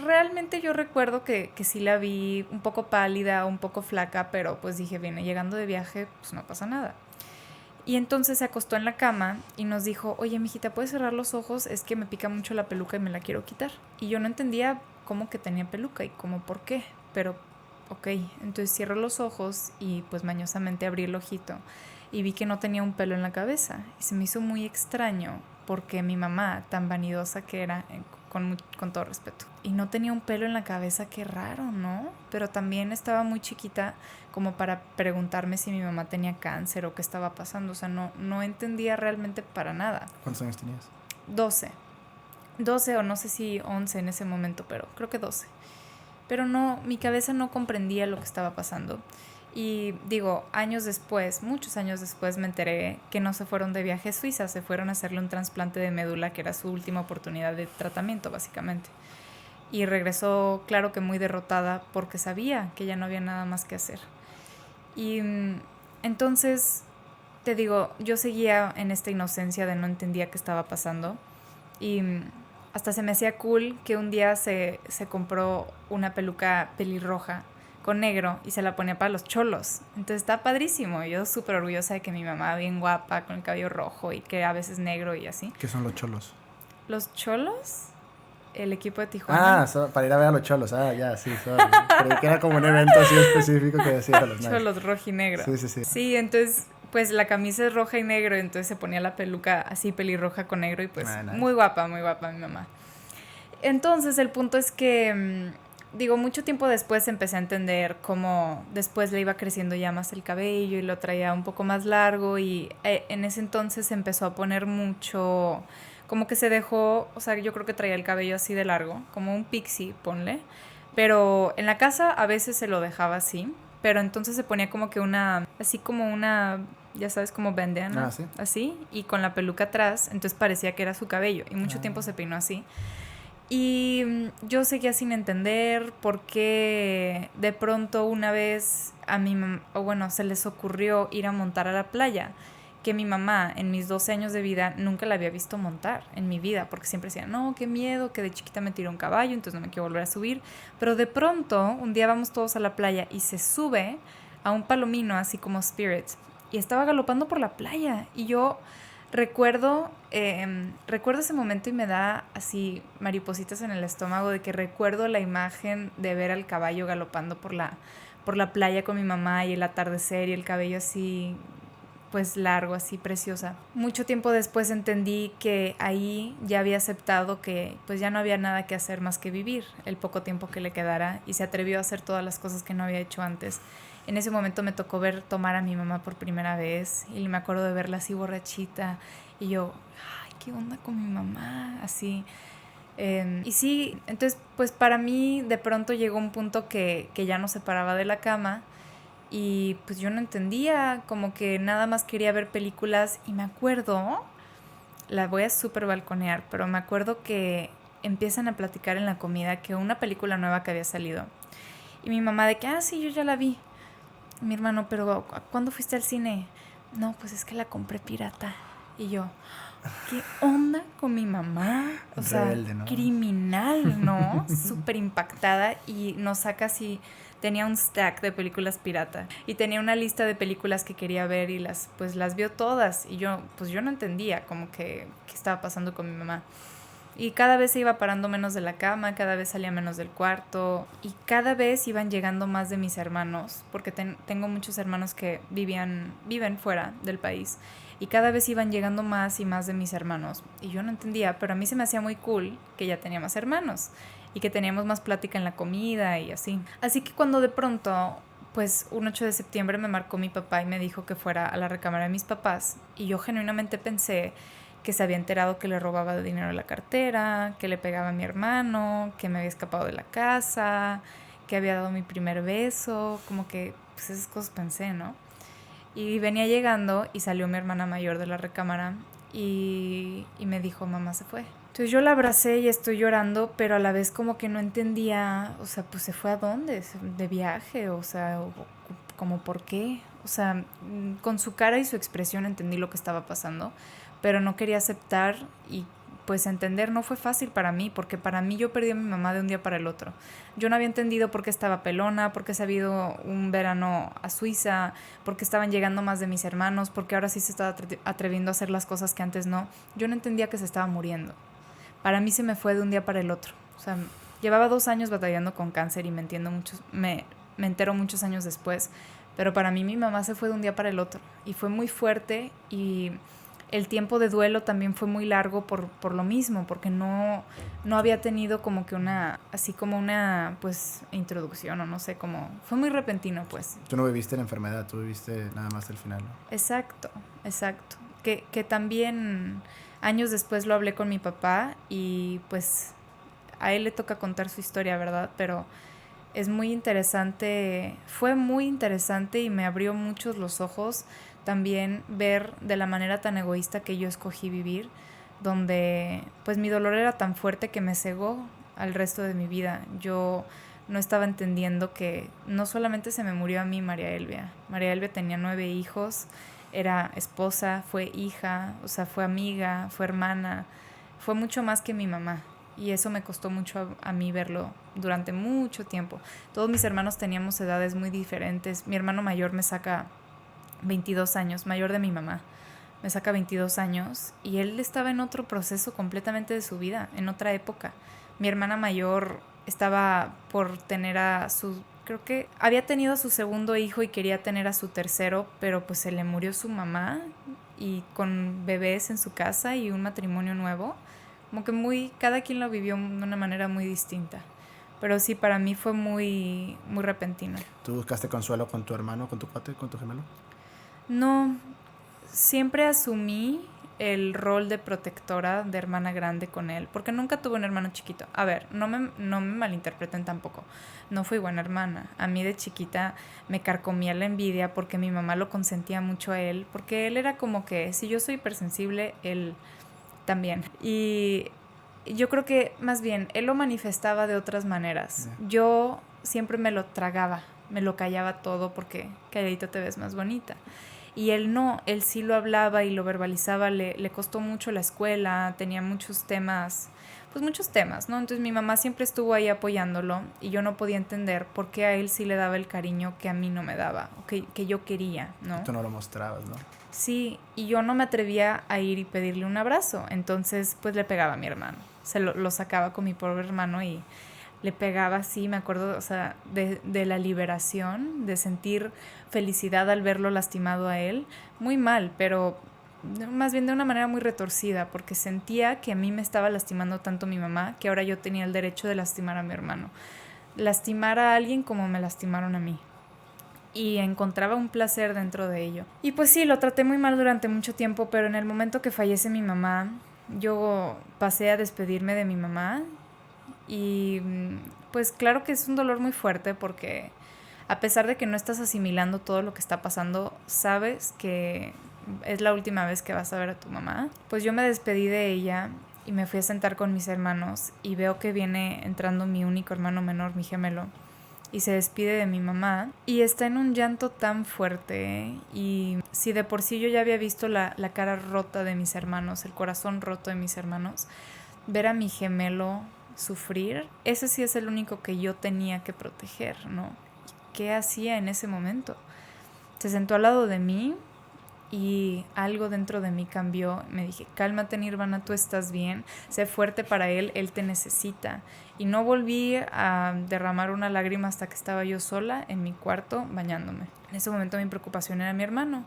realmente yo recuerdo que sí la vi un poco pálida, un poco flaca, pero pues dije, viene llegando de viaje, pues no pasa nada. Y entonces se acostó en la cama y nos dijo, oye, mijita, ¿puedes cerrar los ojos? Es que me pica mucho la peluca y me la quiero quitar. Y yo no entendía cómo que tenía peluca y cómo por qué, pero ok. Entonces cierro los ojos y pues mañosamente abrí el ojito y vi que no tenía un pelo en la cabeza. Y se me hizo muy extraño porque mi mamá, tan vanidosa que era, con todo respeto, y no tenía un pelo en la cabeza, qué raro, ¿no? Pero también estaba muy chiquita como para preguntarme si mi mamá tenía cáncer o qué estaba pasando. O sea, no entendía realmente para nada. ¿Cuántos años tenías? 12 o no sé si 11 en ese momento, pero creo que 12. Pero no, mi cabeza no comprendía lo que estaba pasando. Y digo, muchos años después me enteré que no se fueron de viaje a Suiza, se fueron a hacerle un trasplante de médula, que era su última oportunidad de tratamiento, básicamente. Y regresó, claro que muy derrotada, porque sabía que ya no había nada más que hacer. Y entonces, te digo, yo seguía en esta inocencia de no entendía qué estaba pasando. Y hasta se me hacía cool que un día se compró una peluca pelirroja con negro y se la ponía para los cholos. Entonces está padrísimo. Yo súper orgullosa de que mi mamá, bien guapa, con el cabello rojo y que a veces negro y así. ¿Qué son los cholos? ¿Los cholos? El equipo de Tijuana. Para ir a ver a los cholos. Ya, sí. Creí que era como un evento así específico que decía a los cholos rojo y negro. Sí. Sí, entonces pues la camisa es roja y negro, entonces se ponía la peluca así pelirroja con negro y pues nice. Muy guapa mi mamá. Entonces el punto es que mucho tiempo después empecé a entender cómo después le iba creciendo ya más el cabello y lo traía un poco más largo, y en ese entonces empezó a poner mucho, como que se dejó, o sea, yo creo que traía el cabello así de largo, como un pixie, ponle, pero en la casa a veces se lo dejaba así, pero entonces se ponía como que así como una, ya sabes, como bandana, ¿sí? Así, y con la peluca atrás, entonces parecía que era su cabello, y mucho tiempo se peinó así. Y yo seguía sin entender por qué de pronto una vez a mi mamá, se les ocurrió ir a montar a la playa, que mi mamá en mis 12 años de vida nunca la había visto montar en mi vida, porque siempre decía, no, qué miedo, que de chiquita me tiró un caballo, entonces no me quiero volver a subir. Pero de pronto, un día vamos todos a la playa y se sube a un palomino así como Spirit, y estaba galopando por la playa, y yo Recuerdo ese momento y me da así maripositas en el estómago de que recuerdo la imagen de ver al caballo galopando por la playa con mi mamá y el atardecer y el cabello así pues largo, así preciosa. Mucho tiempo después entendí que ahí ya había aceptado que pues ya no había nada que hacer más que vivir el poco tiempo que le quedara y se atrevió a hacer todas las cosas que no había hecho antes. En ese momento me tocó ver tomar a mi mamá por primera vez y me acuerdo de verla así borrachita y yo, ay, ¿qué onda con mi mamá? Así. Y sí, entonces pues para mí de pronto llegó un punto que ya no se paraba de la cama y pues yo no entendía, como que nada más quería ver películas y me acuerdo, la voy a súper balconear, pero me acuerdo que empiezan a platicar en la comida que una película nueva que había salido y mi mamá de que, sí, yo ya la vi. Mi hermano, pero ¿cuándo fuiste al cine? No, pues es que la compré pirata. Y yo, ¿qué onda con mi mamá? O sea, rebelde, ¿no? criminal, ¿no? Súper impactada y nos saca así, tenía un stack de películas pirata y tenía una lista de películas que quería ver y las vio todas y yo no entendía como que qué estaba pasando con mi mamá. Y cada vez se iba parando menos de la cama, cada vez salía menos del cuarto y cada vez iban llegando más de mis hermanos, porque tengo muchos hermanos que viven fuera del país y cada vez iban llegando más y más de mis hermanos. Y yo no entendía, pero a mí se me hacía muy cool que ya tenía más hermanos y que teníamos más plática en la comida y así. Así que cuando de pronto, pues un 8 de septiembre me marcó mi papá y me dijo que fuera a la recámara de mis papás y yo genuinamente pensé que se había enterado que le robaba dinero de la cartera, que le pegaba a mi hermano, que me había escapado de la casa, que había dado mi primer beso, como que pues esas cosas pensé, ¿no? Y venía llegando y salió mi hermana mayor de la recámara y me dijo, mamá se fue. Entonces yo la abracé y estoy llorando, pero a la vez como que no entendía, o sea, pues se fue a dónde, de viaje, o sea, como por qué. O sea, con su cara y su expresión entendí lo que estaba pasando, pero no quería aceptar y pues entender no fue fácil para mí, porque para mí yo perdí a mi mamá de un día para el otro. Yo no había entendido por qué estaba pelona, por qué se había ido un verano a Suiza, por qué estaban llegando más de mis hermanos, porque ahora sí se estaba atreviendo a hacer las cosas que antes no. Yo no entendía que se estaba muriendo. Para mí se me fue de un día para el otro. O sea, llevaba 2 años batallando con cáncer y me entero muchos años después, pero para mí mi mamá se fue de un día para el otro y fue muy fuerte y el tiempo de duelo también fue muy largo por lo mismo, porque no había tenido como que una pues introducción o no sé, como fue muy repentino pues. Tú no viviste la enfermedad, tú viviste nada más el final, ¿no? Exacto. Que también años después lo hablé con mi papá y pues a él le toca contar su historia, ¿verdad? Pero es muy interesante, fue muy interesante y me abrió muchos los ojos también ver de la manera tan egoísta que yo escogí vivir, donde pues mi dolor era tan fuerte que me cegó al resto de mi vida. Yo no estaba entendiendo que no solamente se me murió a mí María Elvia. María Elvia tenía 9 hijos, era esposa, fue hija, o sea, fue amiga, fue hermana, fue mucho más que mi mamá. Y eso me costó mucho a mí verlo durante mucho tiempo. Todos mis hermanos teníamos edades muy diferentes. Mi hermano mayor me saca 22 años, mayor de mi mamá. Me saca 22 años y él estaba en otro proceso completamente de su vida, en otra época. Mi hermana mayor estaba por tener creo que había tenido a su segundo hijo y quería tener a su tercero, pero pues se le murió su mamá y con bebés en su casa y un matrimonio nuevo. Como que cada quien lo vivió de una manera muy distinta. Pero sí, para mí fue muy, muy repentino. ¿Tú buscaste consuelo con tu hermano, con tu cuate, con tu gemelo? No, siempre asumí el rol de protectora, de hermana grande con él, porque nunca tuve un hermano chiquito. A ver, no me malinterpreten tampoco. No fui buena hermana. A mí de chiquita me carcomía la envidia porque mi mamá lo consentía mucho a él, porque él era como que, si yo soy hipersensible, él también. Y yo creo que más bien él lo manifestaba de otras maneras. Yo siempre me lo tragaba, me lo callaba todo porque calladito te ves más bonita. Y él no, él sí lo hablaba y lo verbalizaba, le costó mucho la escuela, tenía muchos temas, ¿no? Entonces mi mamá siempre estuvo ahí apoyándolo y yo no podía entender por qué a él sí le daba el cariño que a mí no me daba, o que yo quería, ¿no? Tú no lo mostrabas, ¿no? Sí, y yo no me atrevía a ir y pedirle un abrazo, entonces pues le pegaba a mi hermano, lo sacaba con mi pobre hermano y le pegaba así, me acuerdo, o sea, de la liberación, de sentir felicidad al verlo lastimado a él, muy mal, pero más bien de una manera muy retorcida, porque sentía que a mí me estaba lastimando tanto mi mamá, que ahora yo tenía el derecho de lastimar a mi hermano, lastimar a alguien como me lastimaron a mí. Y encontraba un placer dentro de ello. Y pues sí, lo traté muy mal durante mucho tiempo, pero en el momento que fallece mi mamá, yo pasé a despedirme de mi mamá y pues claro que es un dolor muy fuerte porque a pesar de que no estás asimilando todo lo que está pasando, sabes que es la última vez que vas a ver a tu mamá. Pues yo me despedí de ella y me fui a sentar con mis hermanos y veo que viene entrando mi único hermano menor, mi gemelo, y se despide de mi mamá y está en un llanto tan fuerte, y si de por sí yo ya había visto la cara rota de mis hermanos, el corazón roto de mis hermanos, ver a mi gemelo sufrir, ese sí es el único que yo tenía que proteger, ¿no? ¿Qué hacía en ese momento? Se sentó al lado de mí y algo dentro de mí cambió. Me dije, cálmate Nirvana, tú estás bien, sé fuerte para él te necesita. Y no volví a derramar una lágrima hasta que estaba yo sola en mi cuarto bañándome. En ese momento mi preocupación era mi hermano.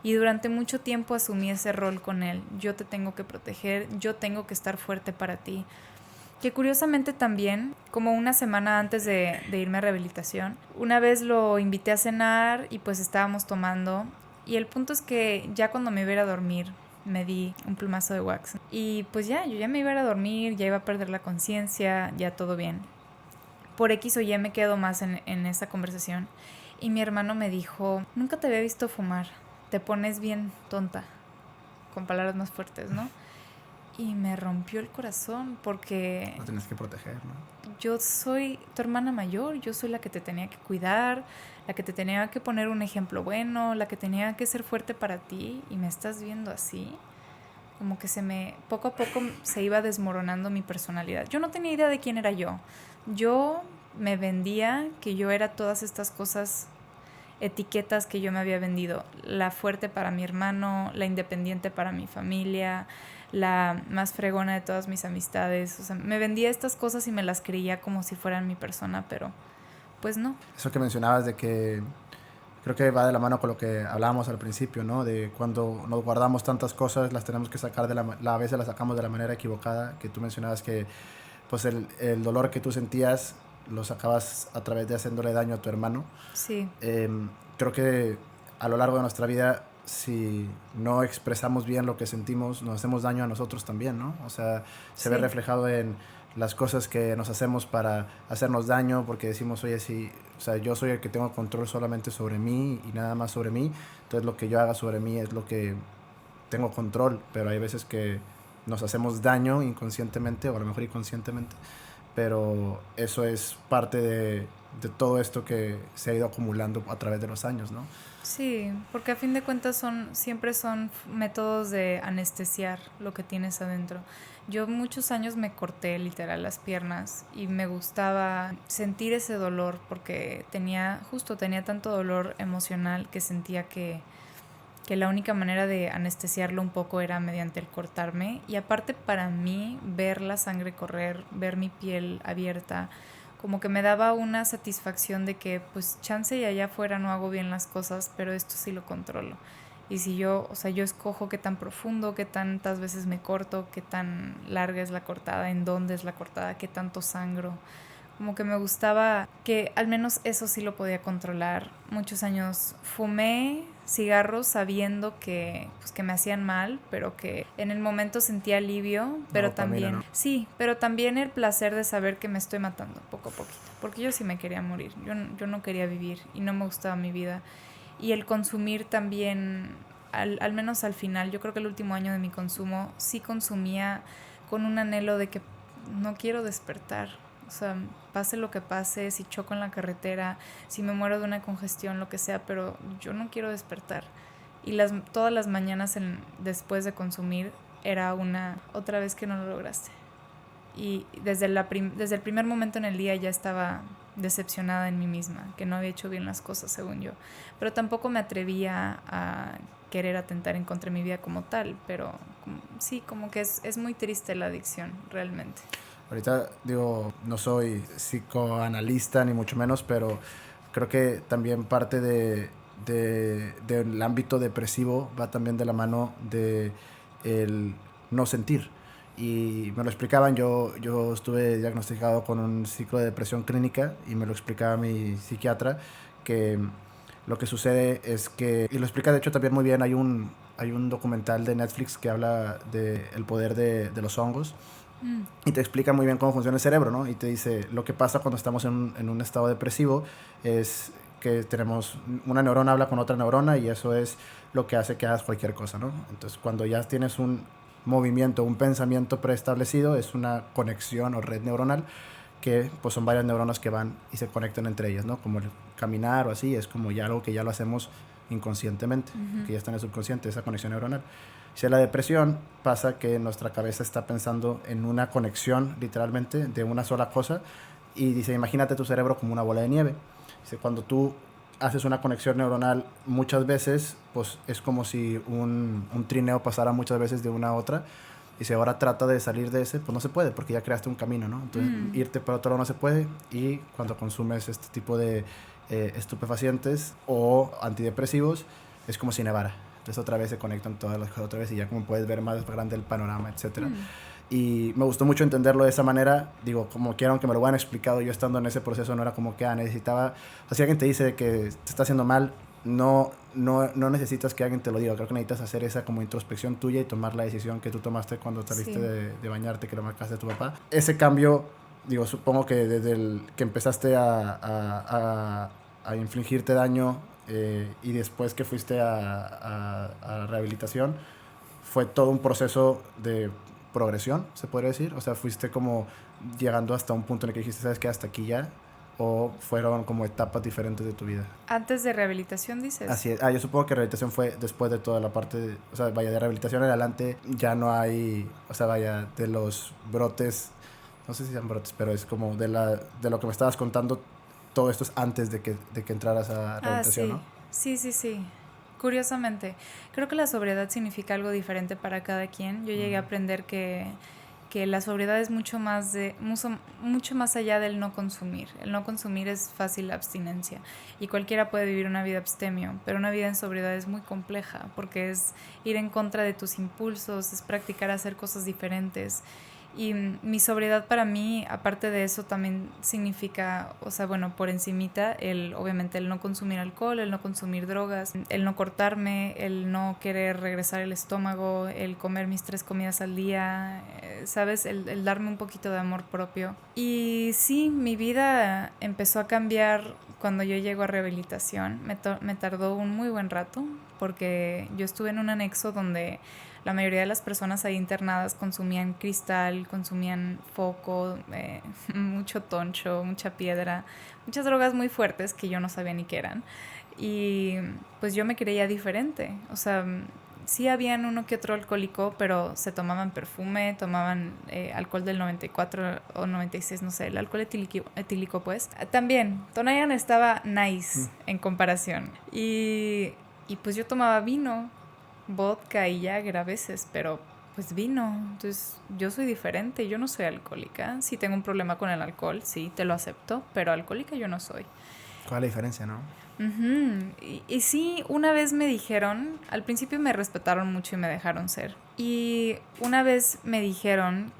Y durante mucho tiempo asumí ese rol con él. Yo te tengo que proteger, yo tengo que estar fuerte para ti. Que curiosamente también, como una semana antes de irme a rehabilitación, una vez lo invité a cenar y pues estábamos tomando. Y el punto es que ya cuando me iba a ir a dormir, me di un plumazo de wax. Y pues ya, yo ya me iba a ir a dormir, ya iba a perder la conciencia, ya todo bien. Por X o Y me quedo más en esa conversación. Y mi hermano me dijo, nunca te había visto fumar, te pones bien tonta. Con palabras más fuertes, ¿no? Y me rompió el corazón porque... Lo tienes que proteger, ¿no? Yo soy tu hermana mayor, yo soy la que te tenía que cuidar, la que te tenía que poner un ejemplo bueno, la que tenía que ser fuerte para ti, y me estás viendo así. Como que poco a poco se iba desmoronando mi personalidad. Yo no tenía idea de quién era yo. Yo me vendía que yo era todas estas cosas, etiquetas que yo me había vendido. La fuerte para mi hermano, la independiente para mi familia, la más fregona de todas mis amistades. O sea, me vendía estas cosas y me las creía como si fueran mi persona, pero pues no. Eso que mencionabas de que creo que va de la mano con lo que hablábamos al principio, ¿no? De cuando nos guardamos tantas cosas, las tenemos que sacar a veces las sacamos de la manera equivocada, que tú mencionabas que pues el dolor que tú sentías lo sacabas a través de haciéndole daño a tu hermano. Sí. Creo que a lo largo de nuestra vida, si no expresamos bien lo que sentimos, nos hacemos daño a nosotros también, ¿no? O sea, se ve reflejado en las cosas que nos hacemos para hacernos daño, porque decimos, oye, sí, o sea, yo soy el que tengo control solamente sobre mí y nada más sobre mí, entonces lo que yo haga sobre mí es lo que tengo control, pero hay veces que nos hacemos daño inconscientemente o a lo mejor inconscientemente, pero eso es parte de todo esto que se ha ido acumulando a través de los años, ¿no? Sí, porque a fin de cuentas siempre son métodos de anestesiar lo que tienes adentro. Yo muchos años me corté literal las piernas y me gustaba sentir ese dolor porque tenía tanto dolor emocional que sentía que la única manera de anestesiarlo un poco era mediante el cortarme. Y aparte para mí ver la sangre correr, ver mi piel abierta, como que me daba una satisfacción de que pues chance y allá afuera no hago bien las cosas, pero esto sí lo controlo. Y si yo escojo qué tan profundo, qué tantas veces me corto, qué tan larga es la cortada, en dónde es la cortada, qué tanto sangro. Como que me gustaba que al menos eso sí lo podía controlar. Muchos años fumé cigarros sabiendo que me hacían mal, pero que en el momento sentía alivio, pero también, ¿no? Sí, pero también el placer de saber que me estoy matando poco a poquito, porque yo sí me quería morir, yo no quería vivir y no me gustaba mi vida. Y el consumir también, al menos al final, yo creo que el último año de mi consumo sí consumía con un anhelo de que no quiero despertar. O sea, pase lo que pase, si choco en la carretera, si me muero de una congestión, lo que sea, pero yo no quiero despertar. Y todas las mañanas después de consumir era otra vez que no lo lograste. Y desde el primer momento en el día ya estaba decepcionada en mí misma, que no había hecho bien las cosas según yo. Pero tampoco me atrevía a querer atentar en contra de mi vida como tal, pero sí, como que es muy triste la adicción, realmente. Ahorita digo, no soy psicoanalista ni mucho menos, pero creo que también parte del ámbito depresivo va también de la mano de el no sentir. Y me lo explicaban, yo estuve diagnosticado con un ciclo de depresión clínica y me lo explicaba mi psiquiatra, que lo que sucede es que, y lo explica de hecho también muy bien, hay un documental de Netflix que habla del poder de los hongos. Y te explica muy bien cómo funciona el cerebro, ¿no? Y te dice, lo que pasa cuando estamos en un estado depresivo es que tenemos una neurona habla con otra neurona y eso es lo que hace que hagas cualquier cosa, ¿no? Entonces, cuando ya tienes un movimiento, un pensamiento preestablecido, es una conexión o red neuronal que pues son varias neuronas que van y se conectan entre ellas, ¿no? Como el caminar o así, es como ya algo que ya lo hacemos inconscientemente, que ya está en el subconsciente, esa conexión neuronal. Si la depresión pasa que nuestra cabeza está pensando en una conexión literalmente de una sola cosa y dice, imagínate tu cerebro como una bola de nieve. Dice, cuando tú haces una conexión neuronal muchas veces, pues es como si un trineo pasara muchas veces de una a otra. Y si ahora trata de salir de ese, pues no se puede porque ya creaste un camino, ¿no? Entonces irte por otro lado no se puede y cuando consumes este tipo de estupefacientes o antidepresivos es como si nevara. Entonces otra vez se conectan todas las cosas otra vez y ya como puedes ver más grande el panorama, etcétera. Y me gustó mucho entenderlo de esa manera. Digo, como quiera, aunque me lo hubieran explicado, yo estando en ese proceso no era como que necesitaba... O sea, si alguien te dice que te está haciendo mal, no necesitas que alguien te lo diga. Creo que necesitas hacer esa como introspección tuya y tomar la decisión que tú tomaste cuando saliste de bañarte, que lo marcaste a tu papá. Ese cambio, digo, supongo que desde el que empezaste a infligirte daño y después que fuiste a rehabilitación, fue todo un proceso de progresión, se podría decir. O sea, fuiste como llegando hasta un punto en el que dijiste, ¿sabes qué? Hasta aquí ya. ¿O fueron como etapas diferentes de tu vida? ¿Antes de rehabilitación dices? Así es. Yo supongo que rehabilitación fue después de toda la parte, o sea, vaya, de rehabilitación en adelante ya no hay, o sea, vaya, de los brotes, no sé si sean brotes, pero es como de lo que me estabas contando, todo esto es antes de que entraras a rehabilitación, sí. ¿no? Sí. Curiosamente, creo que la sobriedad significa algo diferente para cada quien. Yo llegué a aprender que la sobriedad es mucho más allá del no consumir. El no consumir es fácil la abstinencia y cualquiera puede vivir una vida abstemio, pero una vida en sobriedad es muy compleja porque es ir en contra de tus impulsos, es practicar hacer cosas diferentes. Y mi sobriedad para mí, aparte de eso, también significa, o sea, bueno, por encimita, obviamente el no consumir alcohol, el no consumir drogas, el no cortarme, el no querer regresar el estómago, el comer mis 3 comidas al día, ¿sabes? El darme un poquito de amor propio. Y sí, mi vida empezó a cambiar cuando yo llego a rehabilitación. Me tardó un muy buen rato porque yo estuve en un anexo donde la mayoría de las personas ahí internadas consumían cristal, consumían foco, mucho toncho, mucha piedra, muchas drogas muy fuertes que yo no sabía ni qué eran. Y pues yo me creía diferente. O sea, sí habían uno que otro alcohólico, pero se tomaban perfume, tomaban alcohol del 94 o 96, no sé, el alcohol etílico pues. También, Tonayan estaba nice en comparación. Y pues yo tomaba vino, vodka y Jagger a veces, pero pues vino. Entonces yo soy diferente, yo no soy alcohólica. Sí tengo un problema con el alcohol, sí, te lo acepto, pero alcohólica yo no soy. ¿Cuál es la diferencia, no? Y sí, una vez me dijeron, al principio me respetaron mucho y me dejaron ser. Y una vez me dijeron,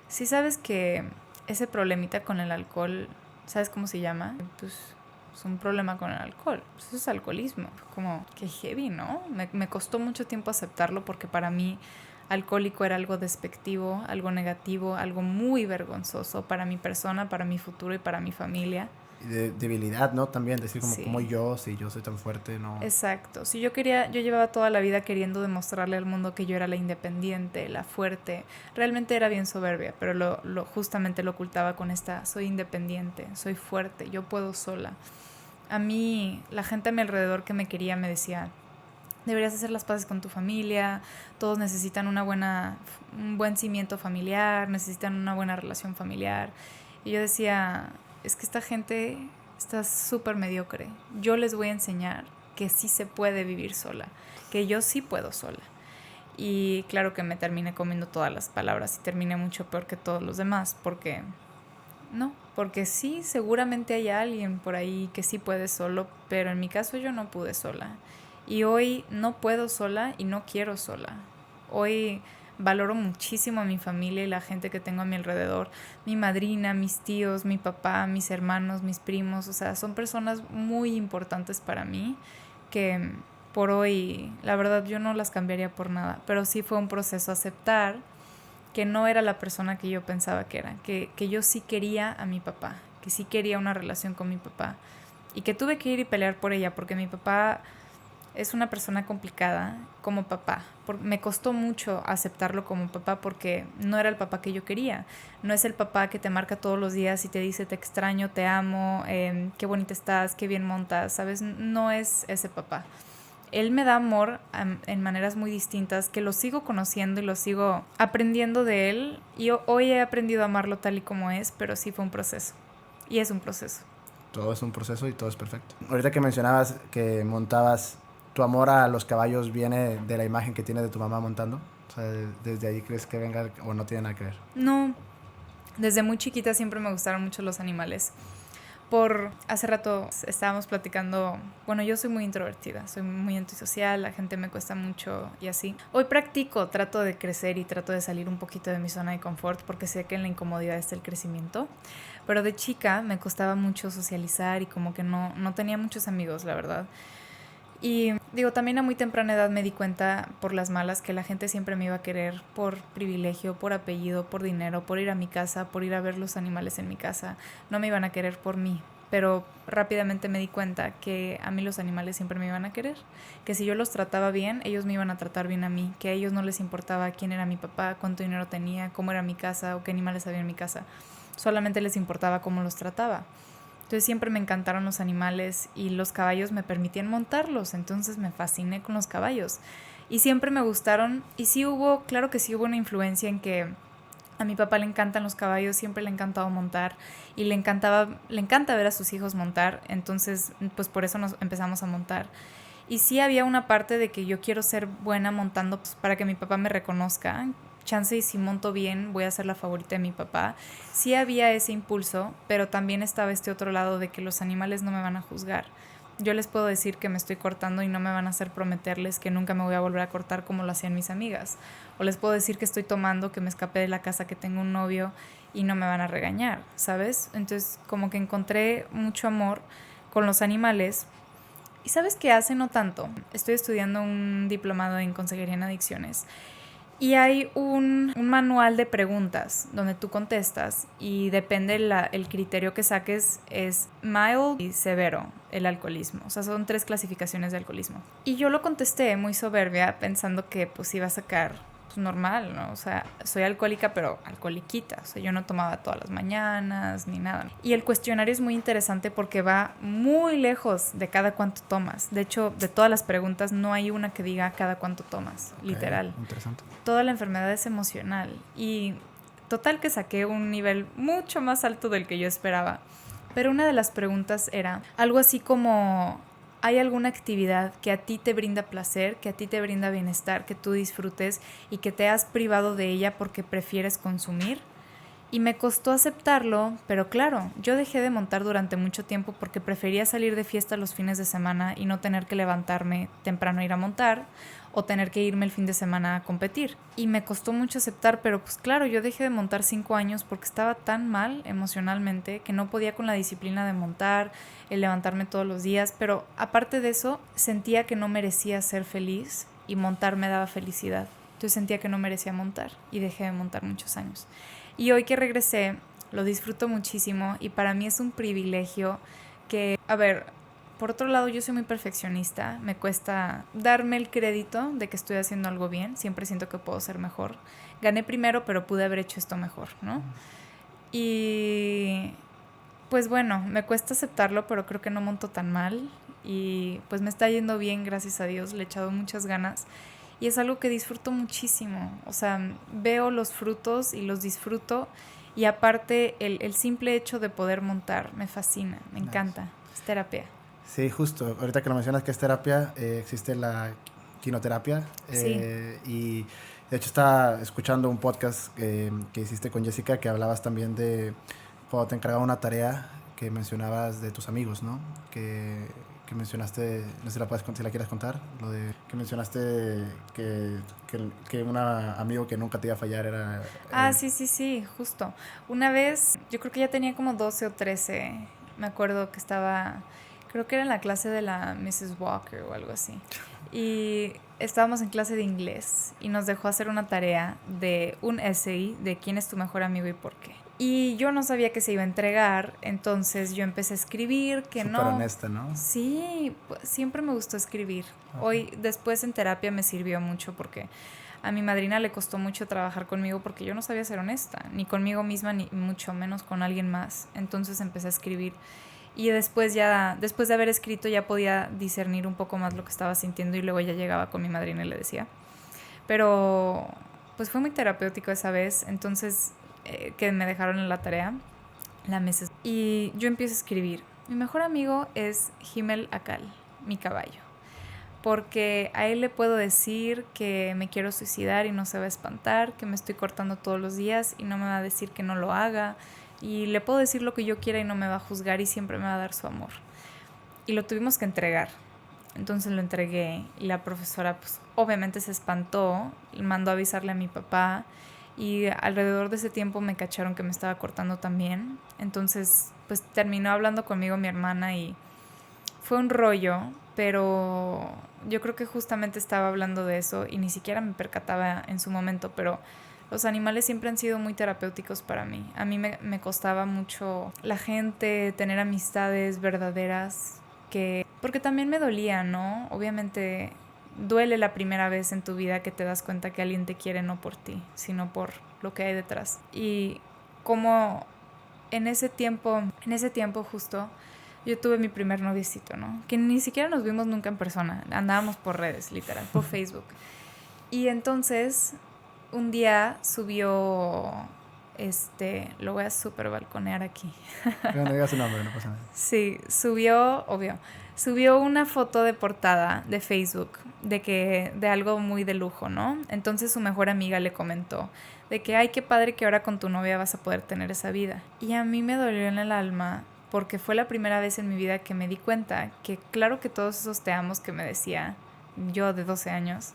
si sabes que ese problemita con el alcohol, ¿sabes cómo se llama? Pues es un problema con el alcohol, pues eso es alcoholismo. Como que heavy, ¿no? Me costó mucho tiempo aceptarlo porque para mí alcohólico era algo despectivo, algo negativo, algo muy vergonzoso para mi persona, para mi futuro y para mi familia. Y de debilidad, ¿no? También decir como yo, si yo soy tan fuerte, ¿no? Exacto. Si yo llevaba toda la vida queriendo demostrarle al mundo que yo era la independiente, la fuerte. Realmente era bien soberbia, pero justamente lo ocultaba con soy independiente, soy fuerte, yo puedo sola. a mí, la gente a mi alrededor que me quería me decía, deberías hacer las paces con tu familia, todos necesitan un buen cimiento familiar, necesitan una buena relación familiar. Y yo decía, es que esta gente está súper mediocre. Yo les voy a enseñar que sí se puede vivir sola, que yo sí puedo sola. Y claro que me terminé comiendo todas las palabras y terminé mucho peor que todos los demás, porque sí, seguramente hay alguien por ahí que sí puede solo, pero en mi caso yo no pude sola. Y hoy no puedo sola y no quiero sola. Hoy valoro muchísimo a mi familia y la gente que tengo a mi alrededor. Mi madrina, mis tíos, mi papá, mis hermanos, mis primos. O sea, son personas muy importantes para mí que por hoy, la verdad, yo no las cambiaría por nada. Pero sí fue un proceso aceptar que no era la persona que yo pensaba que era. Que yo sí quería a mi papá. Que sí quería una relación con mi papá. Y que tuve que ir y pelear por ella porque mi papá es una persona complicada como papá. Me costó mucho aceptarlo como papá porque no era el papá que yo quería. No es el papá que te marca todos los días y te dice te extraño, te amo, qué bonita estás, qué bien montas, ¿sabes? No es ese papá. Él me da amor en maneras muy distintas que lo sigo conociendo y lo sigo aprendiendo de él. Y hoy he aprendido a amarlo tal y como es, pero sí fue un proceso. Y es un proceso. Todo es un proceso y todo es perfecto. Ahorita que mencionabas que montabas, tu amor a los caballos viene de la imagen que tienes de tu mamá montando. O sea, ¿desde ahí crees que venga o no tiene nada que ver? No, desde muy chiquita siempre me gustaron mucho los animales. Hace rato estábamos platicando, bueno, yo soy muy introvertida, soy muy antisocial, la gente me cuesta mucho y así. Hoy trato de crecer y trato de salir un poquito de mi zona de confort porque sé que en la incomodidad está el crecimiento. Pero de chica me costaba mucho socializar y como que no tenía muchos amigos, la verdad. Y digo, también a muy temprana edad me di cuenta por las malas que la gente siempre me iba a querer por privilegio, por apellido, por dinero, por ir a mi casa, por ir a ver los animales en mi casa. No me iban a querer por mí, pero rápidamente me di cuenta que a mí los animales siempre me iban a querer, que si yo los trataba bien, ellos me iban a tratar bien a mí, que a ellos no les importaba quién era mi papá, cuánto dinero tenía, cómo era mi casa o qué animales había en mi casa. Solamente les importaba cómo los trataba. Entonces siempre me encantaron los animales y los caballos me permitían montarlos, entonces me fasciné con los caballos. Y siempre me gustaron, y claro que sí hubo una influencia en que a mi papá le encantan los caballos, siempre le ha encantado montar y le encanta ver a sus hijos montar, entonces pues por eso nos empezamos a montar. Y sí había una parte de que yo quiero ser buena montando pues, para que mi papá me reconozca. Chance y si monto bien voy a ser la favorita de mi papá. Sí había ese impulso, pero también estaba este otro lado de que los animales no me van a juzgar. Yo les puedo decir que me estoy cortando y no me van a hacer prometerles que nunca me voy a volver a cortar como lo hacían mis amigas. O les puedo decir que estoy tomando, que me escapé de la casa, que tengo un novio y no me van a regañar, ¿sabes? Entonces como que encontré mucho amor con los animales. ¿Y sabes qué hace? No tanto. Estoy estudiando un diplomado en consejería en adicciones. Y hay un manual de preguntas donde tú contestas y depende el criterio que saques es mild y severo el alcoholismo. O sea, son 3 clasificaciones de alcoholismo. Y yo lo contesté muy soberbia pensando que pues iba a sacar pues, normal, ¿no? O sea, soy alcohólica pero alcoholiquita. O sea, yo no tomaba todas las mañanas ni nada. Y el cuestionario es muy interesante porque va muy lejos de cada cuánto tomas. De hecho, de todas las preguntas no hay una que diga cada cuánto tomas, literal. Interesante. Toda la enfermedad es emocional y total que saqué un nivel mucho más alto del que yo esperaba. Pero una de las preguntas era algo así como ¿hay alguna actividad que a ti te brinda placer, que a ti te brinda bienestar, que tú disfrutes y que te has privado de ella porque prefieres consumir? Y me costó aceptarlo, pero claro, yo dejé de montar durante mucho tiempo porque prefería salir de fiesta los fines de semana y no tener que levantarme temprano a ir a montar o tener que irme el fin de semana a competir. Y me costó mucho aceptar, pero pues claro, yo dejé de montar 5 años porque estaba tan mal emocionalmente que no podía con la disciplina de montar, el levantarme todos los días, pero aparte de eso sentía que no merecía ser feliz y montar me daba felicidad. Entonces sentía que no merecía montar y dejé de montar muchos años. Y hoy que regresé, lo disfruto muchísimo y para mí es un privilegio que, a ver, por otro lado yo soy muy perfeccionista, me cuesta darme el crédito de que estoy haciendo algo bien, siempre siento que puedo ser mejor. Gané primero, pero pude haber hecho esto mejor, ¿no? Y Pues bueno, me cuesta aceptarlo, pero creo que no monto tan mal y pues me está yendo bien, gracias a Dios, le he echado muchas ganas y es algo que disfruto muchísimo, o sea, veo los frutos y los disfruto y aparte el simple hecho de poder montar me fascina, me encanta, es terapia. Sí, justo. Ahorita que lo mencionas que es terapia, existe la quinoterapia. Sí. Y de hecho estaba escuchando un podcast que hiciste con Jessica que hablabas también de cuando te encargaba una tarea que mencionabas de tus amigos, ¿no? Que mencionaste, no sé si la, si la quieres contar, lo de que mencionaste que un amigo que nunca te iba a fallar era... Sí, justo. Una vez, yo creo que ya tenía como 12 o 13, me acuerdo que estaba, creo que era en la clase de la Mrs. Walker o algo así. Y estábamos en clase de inglés y nos dejó hacer una tarea de un essay de quién es tu mejor amigo y por qué. Y yo no sabía que se iba a entregar, entonces yo empecé a escribir, que Súper no... honesta, ¿no? Sí, siempre me gustó escribir. Ajá. Hoy, después en terapia me sirvió mucho porque a mi madrina le costó mucho trabajar conmigo porque yo no sabía ser honesta, ni conmigo misma, ni mucho menos con alguien más. Entonces empecé a escribir. Y después de haber escrito ya podía discernir un poco más lo que estaba sintiendo y luego ya llegaba con mi madrina y le decía. Pero pues fue muy terapéutico esa vez, entonces que me dejaron en la tarea, la mesa. Y yo empiezo a escribir. Mi mejor amigo es Himmel Akal, mi caballo. Porque a él le puedo decir que me quiero suicidar y no se va a espantar, que me estoy cortando todos los días y no me va a decir que no lo haga. Y le puedo decir lo que yo quiera y no me va a juzgar y siempre me va a dar su amor. Y lo tuvimos que entregar. Entonces lo entregué y la profesora pues obviamente se espantó, mandó a avisarle a mi papá y alrededor de ese tiempo me cacharon que me estaba cortando también. Entonces pues terminó hablando conmigo mi hermana y fue un rollo, pero yo creo que justamente estaba hablando de eso y ni siquiera me percataba en su momento, pero los animales siempre han sido muy terapéuticos para mí. A mí me costaba mucho la gente, tener amistades verdaderas, porque también me dolía, ¿no? Obviamente duele la primera vez en tu vida que te das cuenta que alguien te quiere no por ti, sino por lo que hay detrás. Y como en ese tiempo justo, yo tuve mi primer noviecito, ¿no? Que ni siquiera nos vimos nunca en persona, andábamos por redes, literal, por Facebook. Y entonces un día subió, lo voy a súper balconear aquí. No digas su nombre, no pasa nada. Sí, subió una foto de portada de Facebook de algo muy de lujo, ¿no? Entonces su mejor amiga le comentó de que, ay, qué padre que ahora con tu novia vas a poder tener esa vida. Y a mí me dolió en el alma porque fue la primera vez en mi vida que me di cuenta que claro que todos esos te amos que me decía yo de 12 años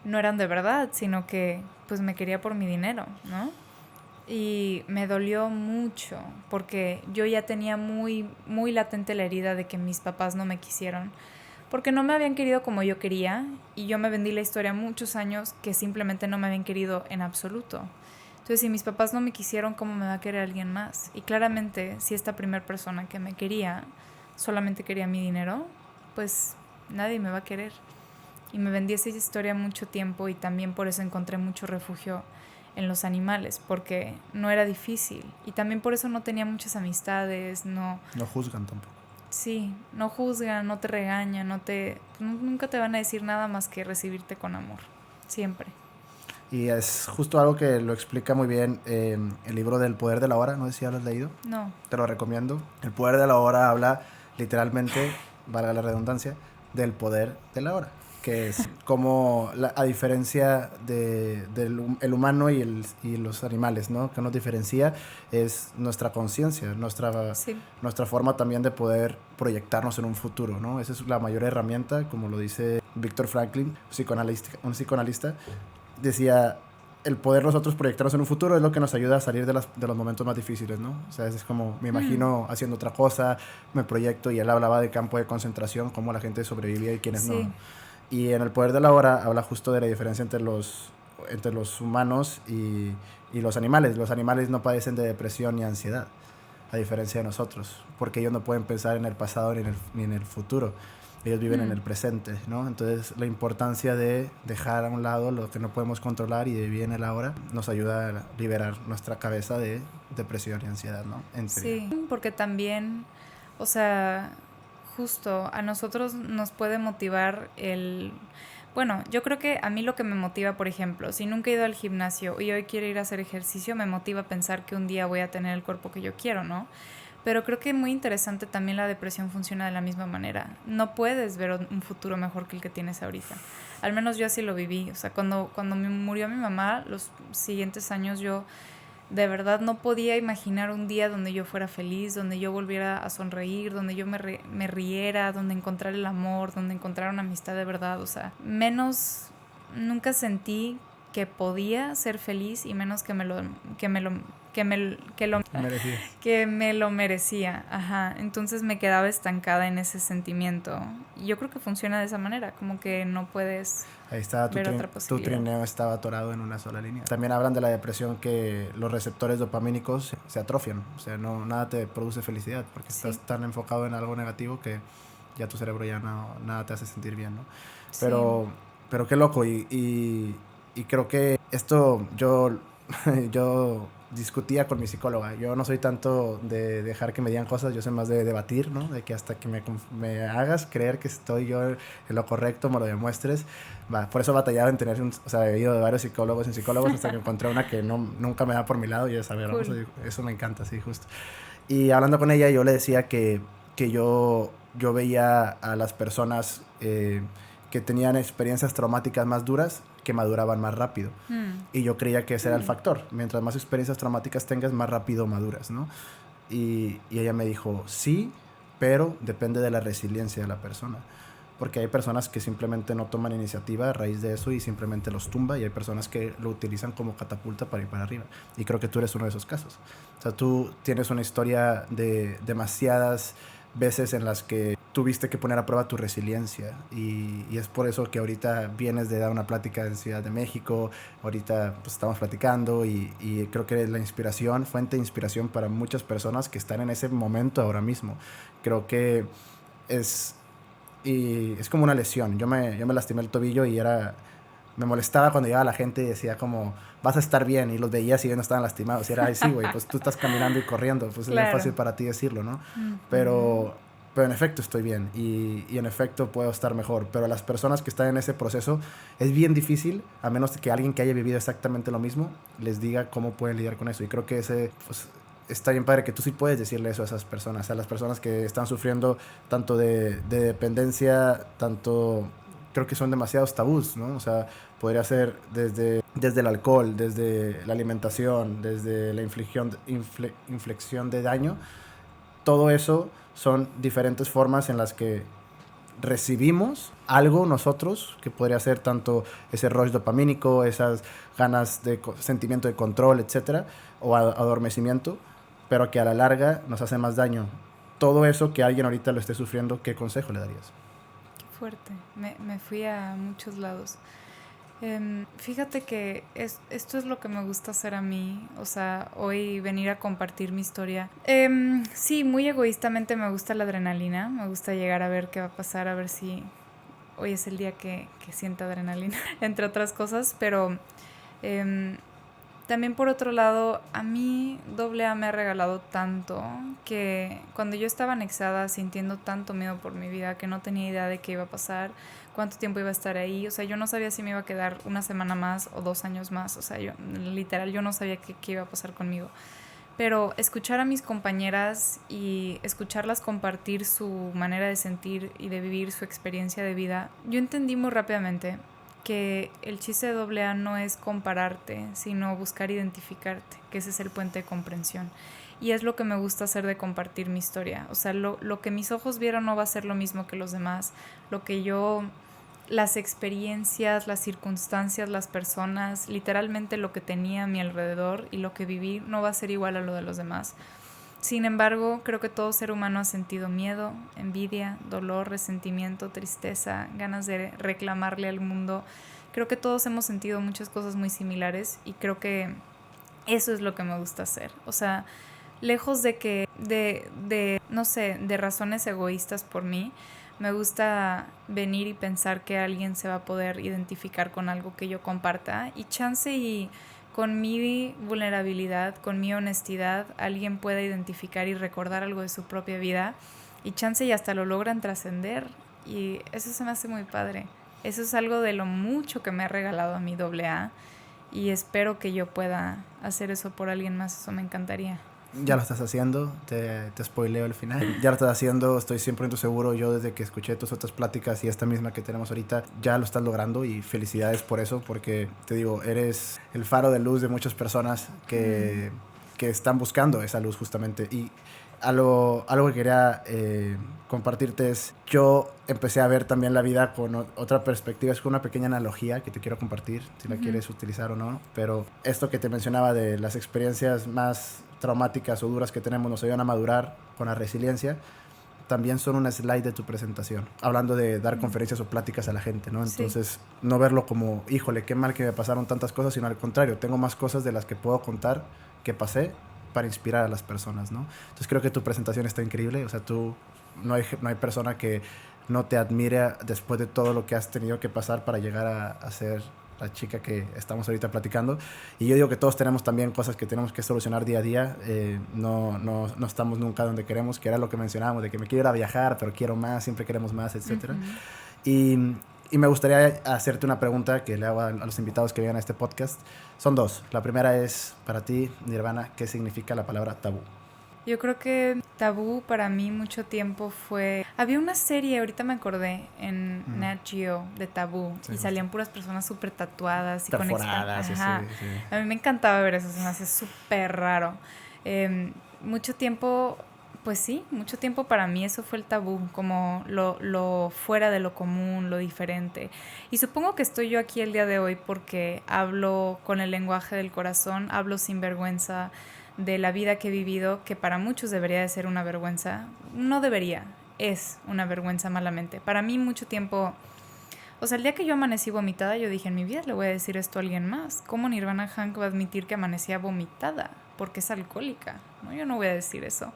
no eran de verdad, sino que pues me quería por mi dinero, ¿no? Y me dolió mucho porque yo ya tenía muy, muy latente la herida de que mis papás no me quisieron porque no me habían querido como yo quería y yo me vendí la historia muchos años que simplemente no me habían querido en absoluto. Entonces, si mis papás no me quisieron, ¿cómo me va a querer alguien más? Y claramente, si esta primera persona que me quería solamente quería mi dinero, pues nadie me va a querer. Y me vendí esa historia mucho tiempo y también por eso encontré mucho refugio en los animales, porque no era difícil. Y también por eso no tenía muchas amistades, no... No juzgan tampoco. Sí, no juzgan, no te regañan, nunca te van a decir nada más que recibirte con amor, siempre. Y es justo algo que lo explica muy bien el libro del Poder de la Hora, no sé si ya lo has leído. No. Te lo recomiendo. El Poder de la Hora habla literalmente, valga la redundancia, del poder de la hora, que es como a diferencia del humano y los animales, ¿no? Que nos diferencia es nuestra conciencia, nuestra forma también de poder proyectarnos en un futuro, ¿no? Esa es la mayor herramienta, como lo dice Viktor Frankl, un psicoanalista, decía, el poder nosotros proyectarnos en un futuro es lo que nos ayuda a salir de los momentos más difíciles, ¿no? O sea, es como, me imagino haciendo otra cosa, me proyecto, y él hablaba de campo de concentración, cómo la gente sobrevivía y quiénes no. Y en el Poder de la Hora habla justo de la diferencia entre los humanos y los animales. Los animales no padecen de depresión ni ansiedad, a diferencia de nosotros, porque ellos no pueden pensar en el pasado ni en el futuro. Ellos viven en el presente, ¿no? Entonces, la importancia de dejar a un lado lo que no podemos controlar y de vivir en el ahora nos ayuda a liberar nuestra cabeza de depresión y ansiedad, ¿no? En serio. Sí, porque también, o sea, justo a nosotros nos puede motivar el... Bueno, yo creo que a mí lo que me motiva, por ejemplo, si nunca he ido al gimnasio y hoy quiero ir a hacer ejercicio, me motiva a pensar que un día voy a tener el cuerpo que yo quiero, ¿no? Pero creo que muy interesante también la depresión funciona de la misma manera. No puedes ver un futuro mejor que el que tienes ahorita. Al menos yo así lo viví. O sea, cuando me murió mi mamá, los siguientes años yo de verdad no podía imaginar un día donde yo fuera feliz, donde yo volviera a sonreír, donde yo me riera, donde encontrar el amor, donde encontrar una amistad de verdad. O sea, menos nunca sentí que podía ser feliz y menos que me lo Merecía. que me lo merecía. Ajá. Entonces me quedaba estancada en ese sentimiento. Y yo creo que funciona de esa manera, como que no puedes Ahí estaba ver otra tu posibilidad. trineo estaba atorado en una sola línea. También hablan de la depresión, que los receptores dopamínicos se atrofian, o sea, no, nada te produce felicidad porque Sí. estás tan enfocado en algo negativo que ya tu cerebro ya no, nada te hace sentir bien, ¿no? Sí. Pero qué loco, y creo que esto yo discutía con mi psicóloga. Yo no soy tanto de dejar que me digan cosas, yo soy más de debatir, ¿no? De que hasta que me hagas creer que estoy yo en lo correcto, me lo demuestres. Por eso batallaba en tener o sea, he ido de varios psicólogos en psicólogos hasta que encontré una que nunca me da por mi lado y es, a ver, Cool. eso me encanta, sí, justo. Y hablando con ella, yo le decía que yo veía a las personas que tenían experiencias traumáticas más duras, que maduraban más rápido. Y yo creía que ese era el factor. Mientras más experiencias traumáticas tengas, más rápido maduras, ¿no? Y ella me dijo, sí, pero depende de la resiliencia de la persona. Porque hay personas que simplemente no toman iniciativa a raíz de eso y simplemente los tumba, y hay personas que lo utilizan como catapulta para ir para arriba. Y creo que tú eres uno de esos casos. O sea, tú tienes una historia de demasiadas veces en las que tuviste que poner a prueba tu resiliencia, y es por eso que ahorita vienes de dar una plática en Ciudad de México, ahorita pues estamos platicando, y creo que es la inspiración, fuente de inspiración para muchas personas que están en ese momento ahora mismo. Creo que es como una lesión. Yo me lastimé el tobillo y me molestaba cuando llegaba la gente y decía como, vas a estar bien, y los veía si no estaban lastimados, y era, ay, sí, güey, pues tú estás caminando y corriendo, pues Claro. es muy fácil para ti decirlo, ¿no? Pero en efecto estoy bien, y en efecto puedo estar mejor, pero las personas que están en ese proceso es bien difícil, a menos que alguien que haya vivido exactamente lo mismo les diga cómo pueden lidiar con eso. Y creo que pues, está bien padre que tú sí puedes decirle eso a esas personas, a las personas que están sufriendo tanto de dependencia, tanto... Creo que son demasiados tabús, ¿no? O sea, podría ser desde el alcohol, desde la alimentación, desde la inflexión de daño. Todo eso son diferentes formas en las que recibimos algo nosotros, que podría ser tanto ese rush dopamínico, esas ganas de sentimiento de control, etcétera, o adormecimiento, pero que a la larga nos hace más daño. Todo eso que alguien ahorita lo esté sufriendo, ¿qué consejo le darías? Fuerte, me fui a muchos lados. Fíjate que esto es lo que me gusta hacer a mí, o sea, hoy venir a compartir mi historia. Sí, muy egoístamente me gusta la adrenalina, me gusta llegar a ver qué va a pasar, a ver si hoy es el día que sienta adrenalina, entre otras cosas, pero también por otro lado, a mí AA me ha regalado tanto que cuando yo estaba anexada sintiendo tanto miedo por mi vida, que no tenía idea de qué iba a pasar, cuánto tiempo iba a estar ahí, o sea, yo no sabía si me iba a quedar una semana más o 2 años más, o sea, yo no sabía qué iba a pasar conmigo. Pero escuchar a mis compañeras y escucharlas compartir su manera de sentir y de vivir su experiencia de vida, yo entendí muy rápidamente que el chiste de AA no es compararte, sino buscar identificarte, que ese es el puente de comprensión. Y es lo que me gusta hacer de compartir mi historia. O sea, lo que mis ojos vieron no va a ser lo mismo que los demás. Las experiencias, las circunstancias, las personas, literalmente lo que tenía a mi alrededor y lo que viví no va a ser igual a lo de los demás. Sin embargo, creo que todo ser humano ha sentido miedo, envidia, dolor, resentimiento, tristeza, ganas de reclamarle al mundo. Creo que todos hemos sentido muchas cosas muy similares y creo que eso es lo que me gusta hacer. O sea, lejos de no sé, de razones egoístas por mí, me gusta venir y pensar que alguien se va a poder identificar con algo que yo comparta y chance y con mi vulnerabilidad, con mi honestidad, alguien pueda identificar y recordar algo de su propia vida y chance y hasta lo logran trascender. Y eso se me hace muy padre. Eso es algo de lo mucho que me ha regalado a mi AA y espero que yo pueda hacer eso por alguien más. Eso me encantaría. Ya lo estás haciendo, te spoileo el final. Ya lo estás haciendo, estoy 100% seguro. Yo desde que escuché tus otras pláticas y esta misma que tenemos ahorita, ya lo estás logrando y felicidades por eso, porque te digo, eres el faro de luz de muchas personas que están buscando esa luz justamente. Y algo que quería compartirte es, yo empecé a ver también la vida con otra perspectiva. Es una pequeña analogía que te quiero compartir, si la quieres utilizar o no. Pero esto que te mencionaba de las experiencias más traumáticas o duras que tenemos nos ayudan a madurar con la resiliencia, también son una slide de tu presentación, hablando de dar conferencias o pláticas a la gente, ¿no? Entonces, no verlo como, híjole, qué mal que me pasaron tantas cosas, sino al contrario, tengo más cosas de las que puedo contar que pasé para inspirar a las personas, ¿no? Entonces, creo que tu presentación está increíble. O sea, no hay persona que no te admire después de todo lo que has tenido que pasar para llegar a ser la chica que estamos ahorita platicando. Y yo digo que todos tenemos también cosas que tenemos que solucionar día a día. No estamos nunca donde queremos, que era lo que mencionábamos, de que me quiero ir a viajar, pero quiero más, siempre queremos más, etc. Y me gustaría hacerte una pregunta que le hago a los invitados que vienen a este podcast. Son dos. La primera es, para ti, Nirvana, ¿qué significa la palabra tabú? Yo creo que tabú para mí mucho tiempo fue... Había una serie, ahorita me acordé, en Nat Geo de tabú. Sí, y salían puras personas súper tatuadas y perforadas. Sí. A mí me encantaba ver eso, se me hace súper raro. Mucho tiempo, pues sí, mucho tiempo para mí eso fue el tabú, como lo fuera de lo común, lo diferente. Y supongo que estoy yo aquí el día de hoy porque hablo con el lenguaje del corazón, hablo sin vergüenza de la vida que he vivido, que para muchos debería de ser una vergüenza. No debería, es una vergüenza malamente. Para mí mucho tiempo, o sea, el día que yo amanecí vomitada, yo dije, en mi vida le voy a decir esto a alguien más. ¿Cómo Nirvana Hank va a admitir que amanecía vomitada? Porque es alcohólica, ¿no? Yo no voy a decir eso.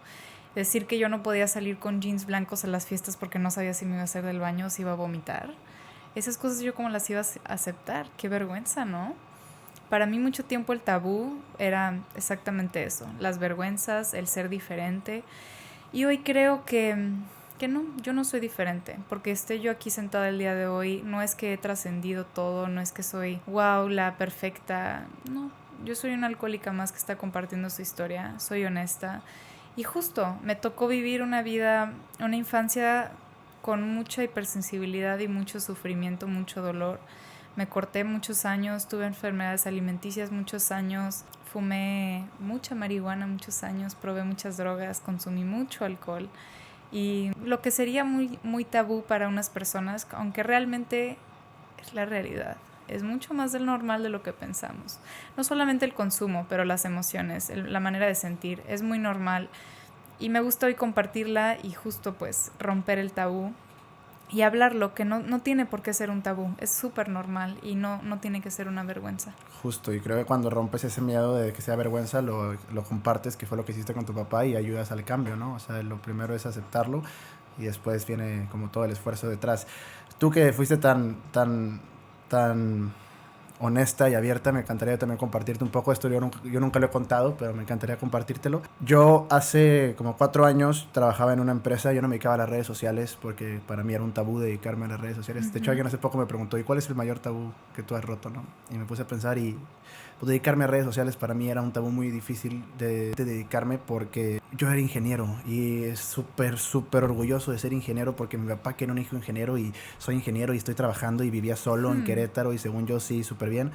Decir que yo no podía salir con jeans blancos a las fiestas porque no sabía si me iba a hacer del baño o si iba a vomitar. Esas cosas yo cómo las iba a aceptar. Qué vergüenza, ¿no? Para mí mucho tiempo el tabú era exactamente eso, las vergüenzas, el ser diferente. Y hoy creo que no, yo no soy diferente, porque esté yo aquí sentada el día de hoy, no es que he trascendido todo, no es que soy, wow, la perfecta, no, yo soy una alcohólica más que está compartiendo su historia, soy honesta. Y justo, me tocó vivir una vida, una infancia con mucha hipersensibilidad y mucho sufrimiento, mucho dolor. Me corté muchos años, tuve enfermedades alimenticias muchos años, fumé mucha marihuana muchos años, probé muchas drogas, consumí mucho alcohol. Y lo que sería muy, muy tabú para unas personas, aunque realmente es la realidad, es mucho más del normal de lo que pensamos. No solamente el consumo, pero las emociones, la manera de sentir, es muy normal. Y me gusta hoy compartirla y justo pues romper el tabú. Y hablarlo, que no tiene por qué ser un tabú, es súper normal y no tiene que ser una vergüenza. Justo, y creo que cuando rompes ese miedo de que sea vergüenza, lo compartes, que fue lo que hiciste con tu papá, y ayudas al cambio, ¿no? O sea, lo primero es aceptarlo y después viene como todo el esfuerzo detrás. Tú que fuiste tan honesta y abierta, me encantaría también compartirte un poco esto. Yo nunca lo he contado, pero me encantaría compartírtelo. Yo hace como 4 años trabajaba en una empresa. Yo no me dedicaba a las redes sociales porque para mí era un tabú dedicarme a las redes sociales. De hecho, alguien hace poco me preguntó, ¿y cuál es el mayor tabú que tú has roto, no? Y me puse a pensar y pues, dedicarme a redes sociales para mí era un tabú muy difícil de dedicarme porque yo era ingeniero y es súper orgulloso de ser ingeniero porque mi papá que era un hijo ingeniero y soy ingeniero y estoy trabajando y vivía solo en Querétaro y según yo sí, súper bien.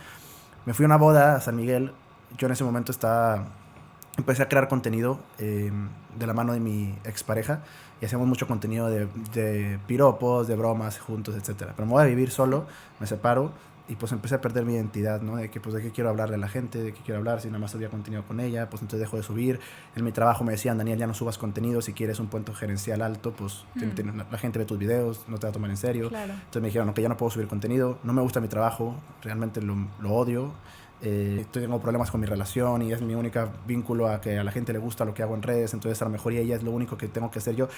Me fui a una boda a San Miguel. Yo en ese momento empecé a crear contenido de la mano de mi expareja y hacíamos mucho contenido de piropos, de bromas juntos, etc. Pero me voy a vivir solo, me separo y pues empecé a perder mi identidad, ¿no? De que pues de qué quiero hablarle a la gente, de qué quiero hablar, si nada más subía contenido con ella, pues entonces dejo de subir. En mi trabajo me decían, Daniel, ya no subas contenido, si quieres un puesto gerencial alto, pues la gente ve tus videos, no te va a tomar en serio. Claro. Entonces me dijeron, ok, ya no puedo subir contenido, no me gusta mi trabajo, realmente lo odio. Tengo problemas con mi relación y es mi único vínculo a que a la gente le gusta lo que hago en redes, entonces a lo mejor ella es lo único que tengo que hacer yo.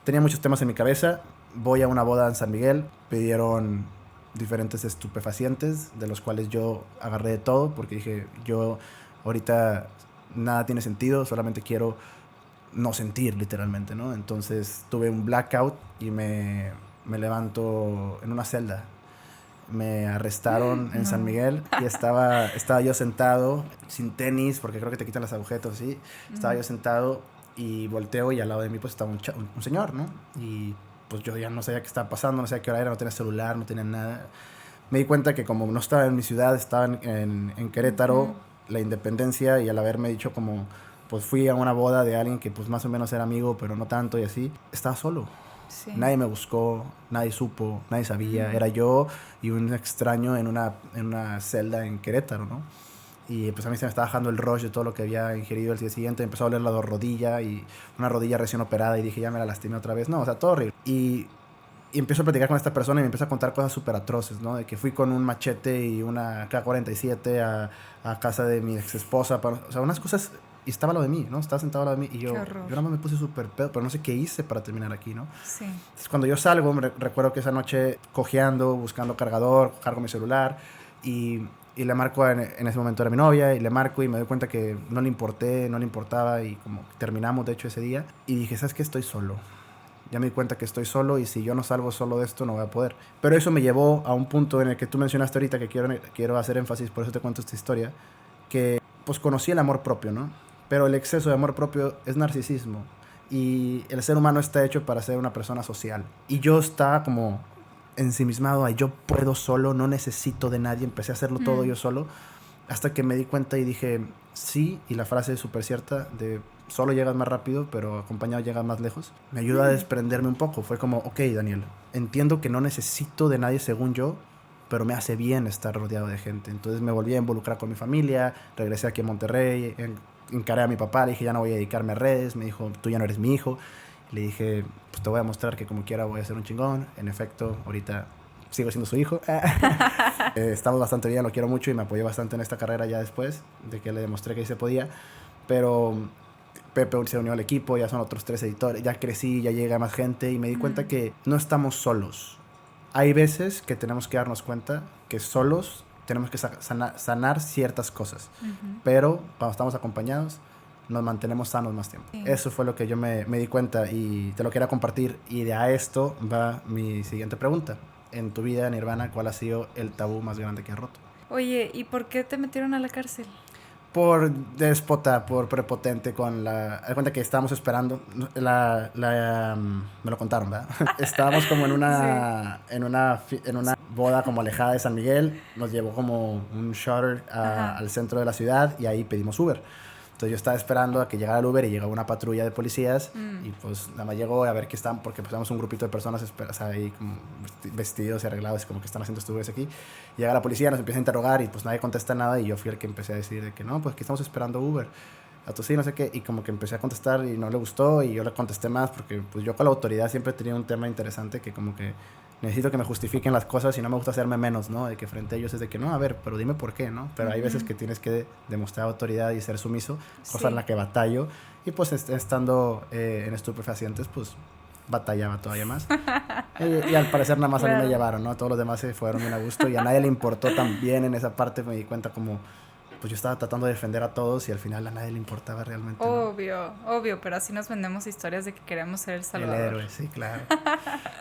Tenía muchos temas en mi cabeza, voy a una boda en San Miguel, pidieron 1,000 personas, 1,000 diferentes estupefacientes, de los cuales yo agarré de todo, porque dije, yo ahorita nada tiene sentido, solamente quiero no sentir, literalmente, ¿no? Entonces tuve un blackout y me levanto en una celda. Me arrestaron en San Miguel y estaba yo sentado sin tenis, porque creo que te quitan las agujetas, ¿sí? Estaba yo sentado y volteo y al lado de mí pues estaba un señor, ¿no? Y pues yo ya no sabía qué estaba pasando, no sabía qué hora era, no tenía celular, no tenía nada. Me di cuenta que como no estaba en mi ciudad, estaba en Querétaro, la Independencia, y al haberme dicho como, pues fui a una boda de alguien que pues más o menos era amigo, pero no tanto y así, estaba solo. Sí. Nadie me buscó, nadie supo, nadie sabía. Era yo y un extraño en una celda en Querétaro, ¿no? Y pues a mí se me estaba bajando el rush de todo lo que había ingerido el día siguiente. Empezó a doler la rodilla y una rodilla recién operada y dije, ya me la lastimé otra vez. No, o sea, todo horrible. Y empiezo a platicar con esta persona y me empieza a contar cosas súper atroces, ¿no? De que fui con un machete y una K-47 a casa de mi ex esposa. O sea, unas cosas. Y estaba lo de mí, ¿no? Estaba sentado al lado de mí y yo nada más me puse súper pedo, pero no sé qué hice para terminar aquí, ¿no? Sí. Entonces, cuando yo salgo, recuerdo que esa noche cojeando, buscando cargador, cargo mi celular y le marco, en ese momento era mi novia, y le marco y me doy cuenta que no le importé, no le importaba, y como terminamos, de hecho, ese día. Y dije, ¿sabes qué? Estoy solo. Ya me di cuenta que estoy solo y si yo no salgo solo de esto no voy a poder. Pero eso me llevó a un punto en el que tú mencionaste ahorita, que quiero hacer énfasis, por eso te cuento esta historia, que pues conocí el amor propio, ¿no? Pero el exceso de amor propio es narcisismo. Y el ser humano está hecho para ser una persona social. Y yo estaba como ensimismado, yo puedo solo, no necesito de nadie. Empecé a hacerlo todo yo solo. Hasta que me di cuenta y dije, sí, y la frase es súper cierta, de solo llegas más rápido, pero acompañado llegas más lejos. Me ayuda a desprenderme un poco. Fue como, ok, Daniel, entiendo que no necesito de nadie según yo, pero me hace bien estar rodeado de gente. Entonces me volví a involucrar con mi familia, regresé aquí a Monterrey, encaré a mi papá, le dije, ya no voy a dedicarme a redes. Me dijo, tú ya no eres mi hijo. Le dije, pues te voy a mostrar que como quiera voy a ser un chingón. En efecto, ahorita sigo siendo su hijo. Estamos bastante bien, lo quiero mucho y me apoyó bastante en esta carrera ya después de que le demostré que sí se podía. Pero Pepe se unió al equipo, ya son otros 3 editores, ya crecí, ya llega más gente y me di cuenta que no estamos solos. Hay veces que tenemos que darnos cuenta que solos tenemos que sanar ciertas cosas, pero cuando estamos acompañados nos mantenemos sanos más tiempo. Sí. Eso fue lo que yo me di cuenta y te lo quería compartir. Y de a esto va mi siguiente pregunta. En tu vida, Nirvana, ¿cuál ha sido el tabú más grande que has roto? Oye, ¿y por qué te metieron a la cárcel? Por déspota, por prepotente con la... Hay cuenta que estábamos esperando, me lo contaron, ¿verdad? Estábamos como en una, sí, en una boda como alejada de San Miguel. Nos llevó como un shuttle al centro de la ciudad y ahí pedimos Uber. Entonces yo estaba esperando a que llegara el Uber y llegó una patrulla de policías y pues nada más llegó a ver qué están, porque pues éramos un grupito de personas ahí como vestidos y arreglados, como que están haciendo estudios aquí. Llega la policía, nos empieza a interrogar y pues nadie contesta nada y yo fui el que empecé a decir de que no, pues aquí estamos esperando Uber. A tu sí, no sé qué, y como que empecé a contestar y no le gustó y yo le contesté más porque pues yo con la autoridad siempre tenía un tema interesante que como que necesito que me justifiquen las cosas y no me gusta hacerme menos, ¿no? De que frente a ellos es de que, no, a ver, pero dime por qué, ¿no? Pero hay veces que tienes que demostrar autoridad y ser sumiso, cosa en la que batallo. Y pues estando en estupefacientes, pues batallaba todavía más. Y al parecer nada más a mí me llevaron, ¿no? Todos los demás se fueron bien a gusto y a nadie le importó también en esa parte. Me di cuenta como... pues yo estaba tratando de defender a todos y al final a nadie le importaba realmente. Obvio, pero así nos vendemos historias de que queremos ser el salvador. El héroe, sí, claro.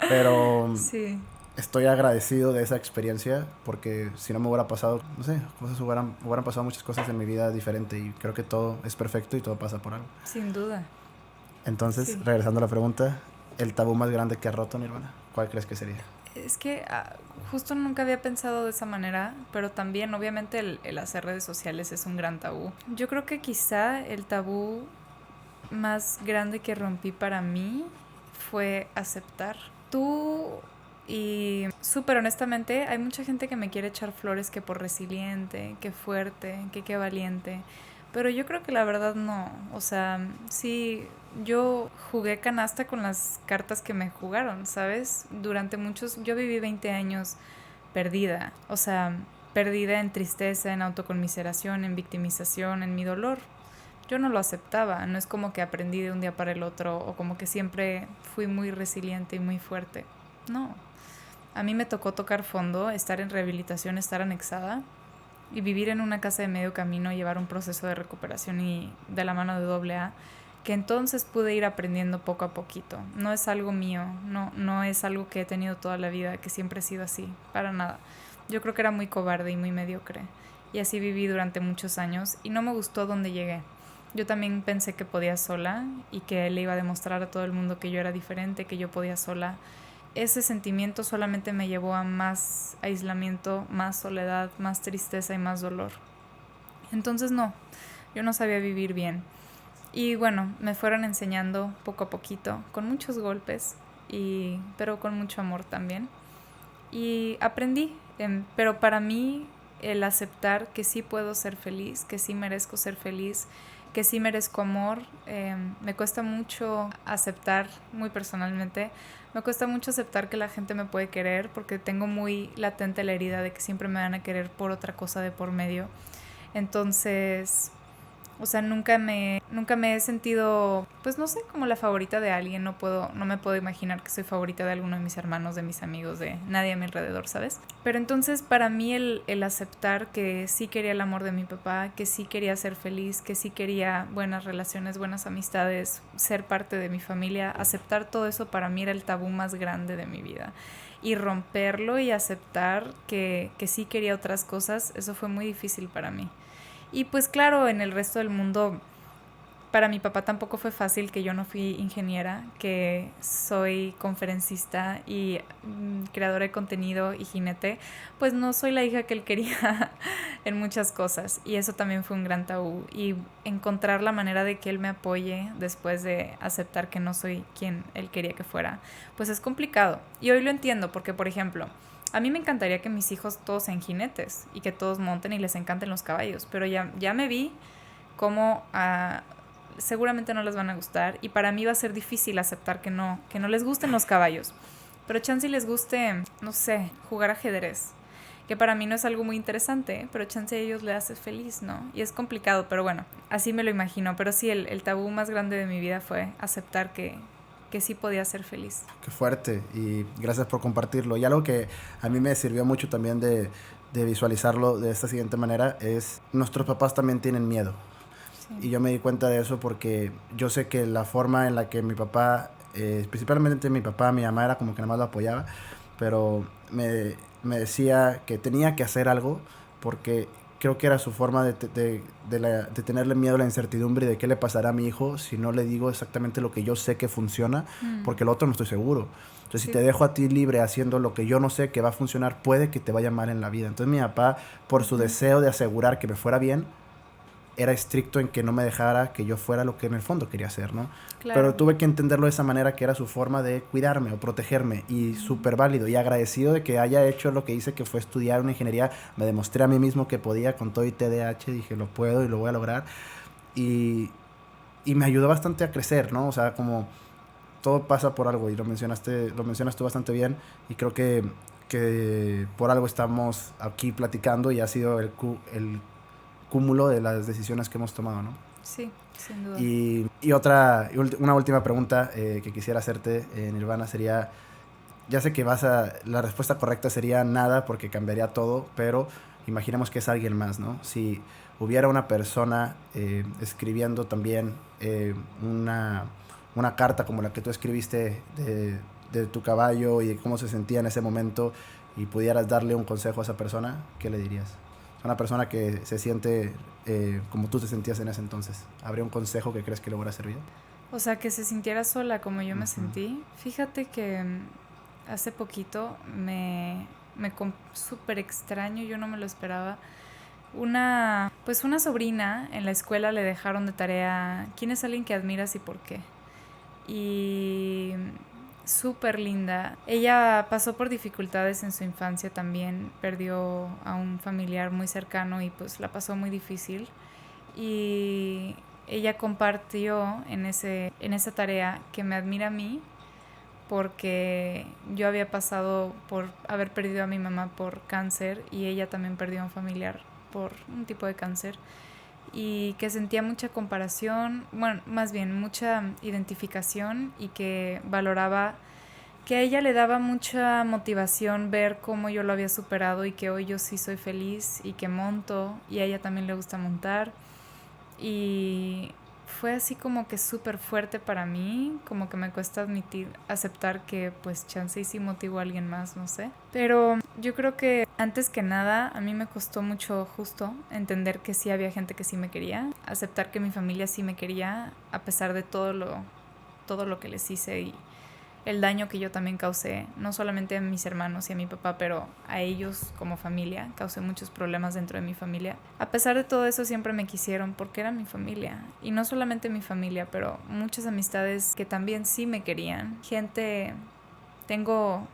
Pero sí, estoy agradecido de esa experiencia porque si no me hubiera pasado, no sé, hubieran pasado muchas cosas en mi vida diferente y creo que todo es perfecto y todo pasa por algo. Sin duda. Entonces, sí, regresando a la pregunta, el tabú más grande que ha roto, Nirvana, ¿cuál crees que sería? Es que justo nunca había pensado de esa manera, pero también obviamente el hacer redes sociales es un gran tabú. Yo creo que quizá el tabú más grande que rompí para mí fue aceptar. Y súper honestamente, hay mucha gente que me quiere echar flores que por resiliente, que fuerte, que valiente. Pero yo creo que la verdad no. O sea, sí, yo jugué canasta con las cartas que me jugaron, ¿sabes? Yo viví 20 años perdida. O sea, perdida en tristeza, en autoconmiseración, en victimización, en mi dolor. Yo no lo aceptaba. No es como que aprendí de un día para el otro o como que siempre fui muy resiliente y muy fuerte. No. A mí me tocó tocar fondo, estar en rehabilitación, estar anexada y vivir en una casa de medio camino, llevar un proceso de recuperación y de la mano de AA, que entonces pude ir aprendiendo poco a poquito. No es algo mío, no es algo que he tenido toda la vida, que siempre he sido así, para nada. Yo creo que era muy cobarde y muy mediocre, y así viví durante muchos años y no me gustó donde llegué. Yo también pensé que podía sola y que le iba a demostrar a todo el mundo que yo era diferente, que yo podía sola. Ese sentimiento solamente me llevó a más aislamiento, más soledad, más tristeza y más dolor. Entonces no, yo no sabía vivir bien. Y bueno, me fueron enseñando poco a poquito, con muchos golpes, pero con mucho amor también. Y aprendí, pero para mí el aceptar que sí puedo ser feliz, que sí merezco ser feliz, que sí merezco amor, me cuesta mucho aceptar, muy personalmente, me cuesta mucho aceptar que la gente me puede querer porque tengo muy latente la herida de que siempre me van a querer por otra cosa de por medio. Entonces, o sea, nunca me he sentido, pues no sé, como la favorita de alguien. No me puedo imaginar que soy favorita de alguno de mis hermanos, de mis amigos, de nadie a mi alrededor, ¿sabes? Pero entonces para mí el aceptar que sí quería el amor de mi papá, que sí quería ser feliz, que sí quería buenas relaciones, buenas amistades, ser parte de mi familia, aceptar todo eso para mí era el tabú más grande de mi vida. Y romperlo y aceptar que sí quería otras cosas, eso fue muy difícil para mí. Y pues claro, en el resto del mundo, para mi papá tampoco fue fácil, que yo no fui ingeniera, que soy conferencista y creadora de contenido y jinete, pues no soy la hija que él quería en muchas cosas. Y eso también fue un gran tabú. Y encontrar la manera de que él me apoye después de aceptar que no soy quien él quería que fuera, pues es complicado. Y hoy lo entiendo porque, por ejemplo, a mí me encantaría que mis hijos todos sean jinetes y que todos monten y les encanten los caballos, pero ya me vi cómo seguramente no les van a gustar y para mí va a ser difícil aceptar que no les gusten los caballos. Pero chance les guste, no sé, jugar ajedrez, que para mí no es algo muy interesante, pero chance a ellos les hace feliz, ¿no? Y es complicado, pero bueno, así me lo imagino. Pero sí, el tabú más grande de mi vida fue aceptar que sí podía ser feliz. Qué fuerte, y gracias por compartirlo. Y algo que a mí me sirvió mucho también de visualizarlo de esta siguiente manera es: nuestros papás también tienen miedo. Sí. Y yo me di cuenta de eso porque yo sé que la forma en la que mi papá, principalmente mi papá, mi mamá era como que nada más lo apoyaba, pero me decía que tenía que hacer algo porque creo que era su forma de tenerle miedo a la incertidumbre de qué le pasará a mi hijo si no le digo exactamente lo que yo sé que funciona, porque lo otro no estoy seguro. Entonces, sí, si te dejo a ti libre haciendo lo que yo no sé que va a funcionar, puede que te vaya mal en la vida. Entonces mi papá, por su deseo de asegurar que me fuera bien, era estricto en que no me dejara que yo fuera lo que en el fondo quería hacer, ¿no? Claro. Pero tuve que entenderlo de esa manera, que era su forma de cuidarme o protegerme, y súper válido y agradecido de que haya hecho lo que hice, que fue estudiar una ingeniería. Me demostré a mí mismo que podía con todo y TDAH, dije lo puedo y lo voy a lograr, y me ayudó bastante a crecer, ¿no? O sea, como todo pasa por algo, y lo mencionas tú bastante bien, y creo que por algo estamos aquí platicando y ha sido el cúmulo de las decisiones que hemos tomado, ¿no? Sí, sin duda. Y una última pregunta que quisiera hacerte, Nirvana, sería: ya sé que la respuesta correcta sería nada porque cambiaría todo, pero imaginemos que es alguien más, ¿no? Si hubiera una persona escribiendo también una carta como la que tú escribiste de tu caballo y de cómo se sentía en ese momento, y pudieras darle un consejo a esa persona, ¿qué le dirías? Una persona que se siente como tú te sentías en ese entonces, ¿habría un consejo que crees que le hubiera servido? O sea, que se sintiera sola como yo me sentí. Fíjate que hace poquito me súper extraño, yo no me lo esperaba. Una sobrina en la escuela le dejaron de tarea: ¿quién es alguien que admiras y por qué? Y súper linda. Ella pasó por dificultades en su infancia también, perdió a un familiar muy cercano y pues la pasó muy difícil. Y ella compartió en esa tarea que me admira a mí porque yo había pasado por haber perdido a mi mamá por cáncer y ella también perdió a un familiar por un tipo de cáncer, y que sentía mucha comparación, bueno, más bien mucha identificación, y que valoraba que a ella le daba mucha motivación ver cómo yo lo había superado y que hoy yo sí soy feliz y que monto y a ella también le gusta montar. Y fue así como que súper fuerte para mí, como que me cuesta aceptar que pues chance y sí motivo a alguien más, no sé. Pero yo creo que antes que nada a mí me costó mucho justo entender que sí había gente que sí me quería, aceptar que mi familia sí me quería a pesar de todo lo que les hice y el daño que yo también causé, no solamente a mis hermanos y a mi papá, pero a ellos como familia. Causé muchos problemas dentro de mi familia. A pesar de todo eso, siempre me quisieron porque era mi familia. Y no solamente mi familia, pero muchas amistades que también sí me querían. Tengo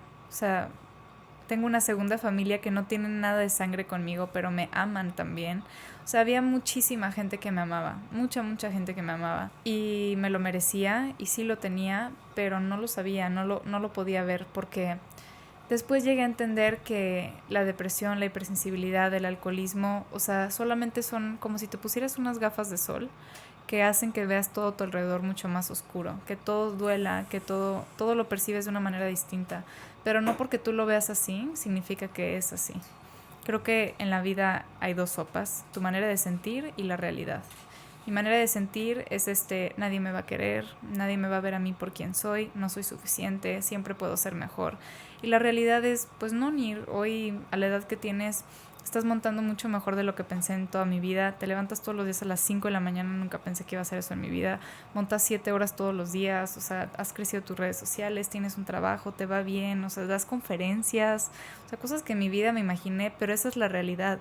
una segunda familia que no tiene nada de sangre conmigo, pero me aman también. O sea, había muchísima gente que me amaba, mucha gente que me amaba. Y me lo merecía y sí lo tenía, pero no lo sabía, no lo podía ver porque después llegué a entender que la depresión, la hipersensibilidad, el alcoholismo, o sea, solamente son como si te pusieras unas gafas de sol que hacen que veas todo tu alrededor mucho más oscuro, que todo duela, que todo lo percibes de una manera distinta. Pero no porque tú lo veas así, significa que es así. Creo que en la vida hay dos sopas, tu manera de sentir y la realidad. Mi manera de sentir es nadie me va a querer, nadie me va a ver a mí por quien soy, no soy suficiente, siempre puedo ser mejor. Y la realidad es, pues no, Nir, hoy a la edad que tienes, estás montando mucho mejor de lo que pensé en toda mi vida. Te levantas todos los días a las 5 de la mañana, nunca pensé que iba a hacer eso en mi vida. Montas 7 horas todos los días, o sea, has crecido tus redes sociales, tienes un trabajo, te va bien, o sea, das conferencias, o sea, cosas que en mi vida me imaginé, pero esa es la realidad.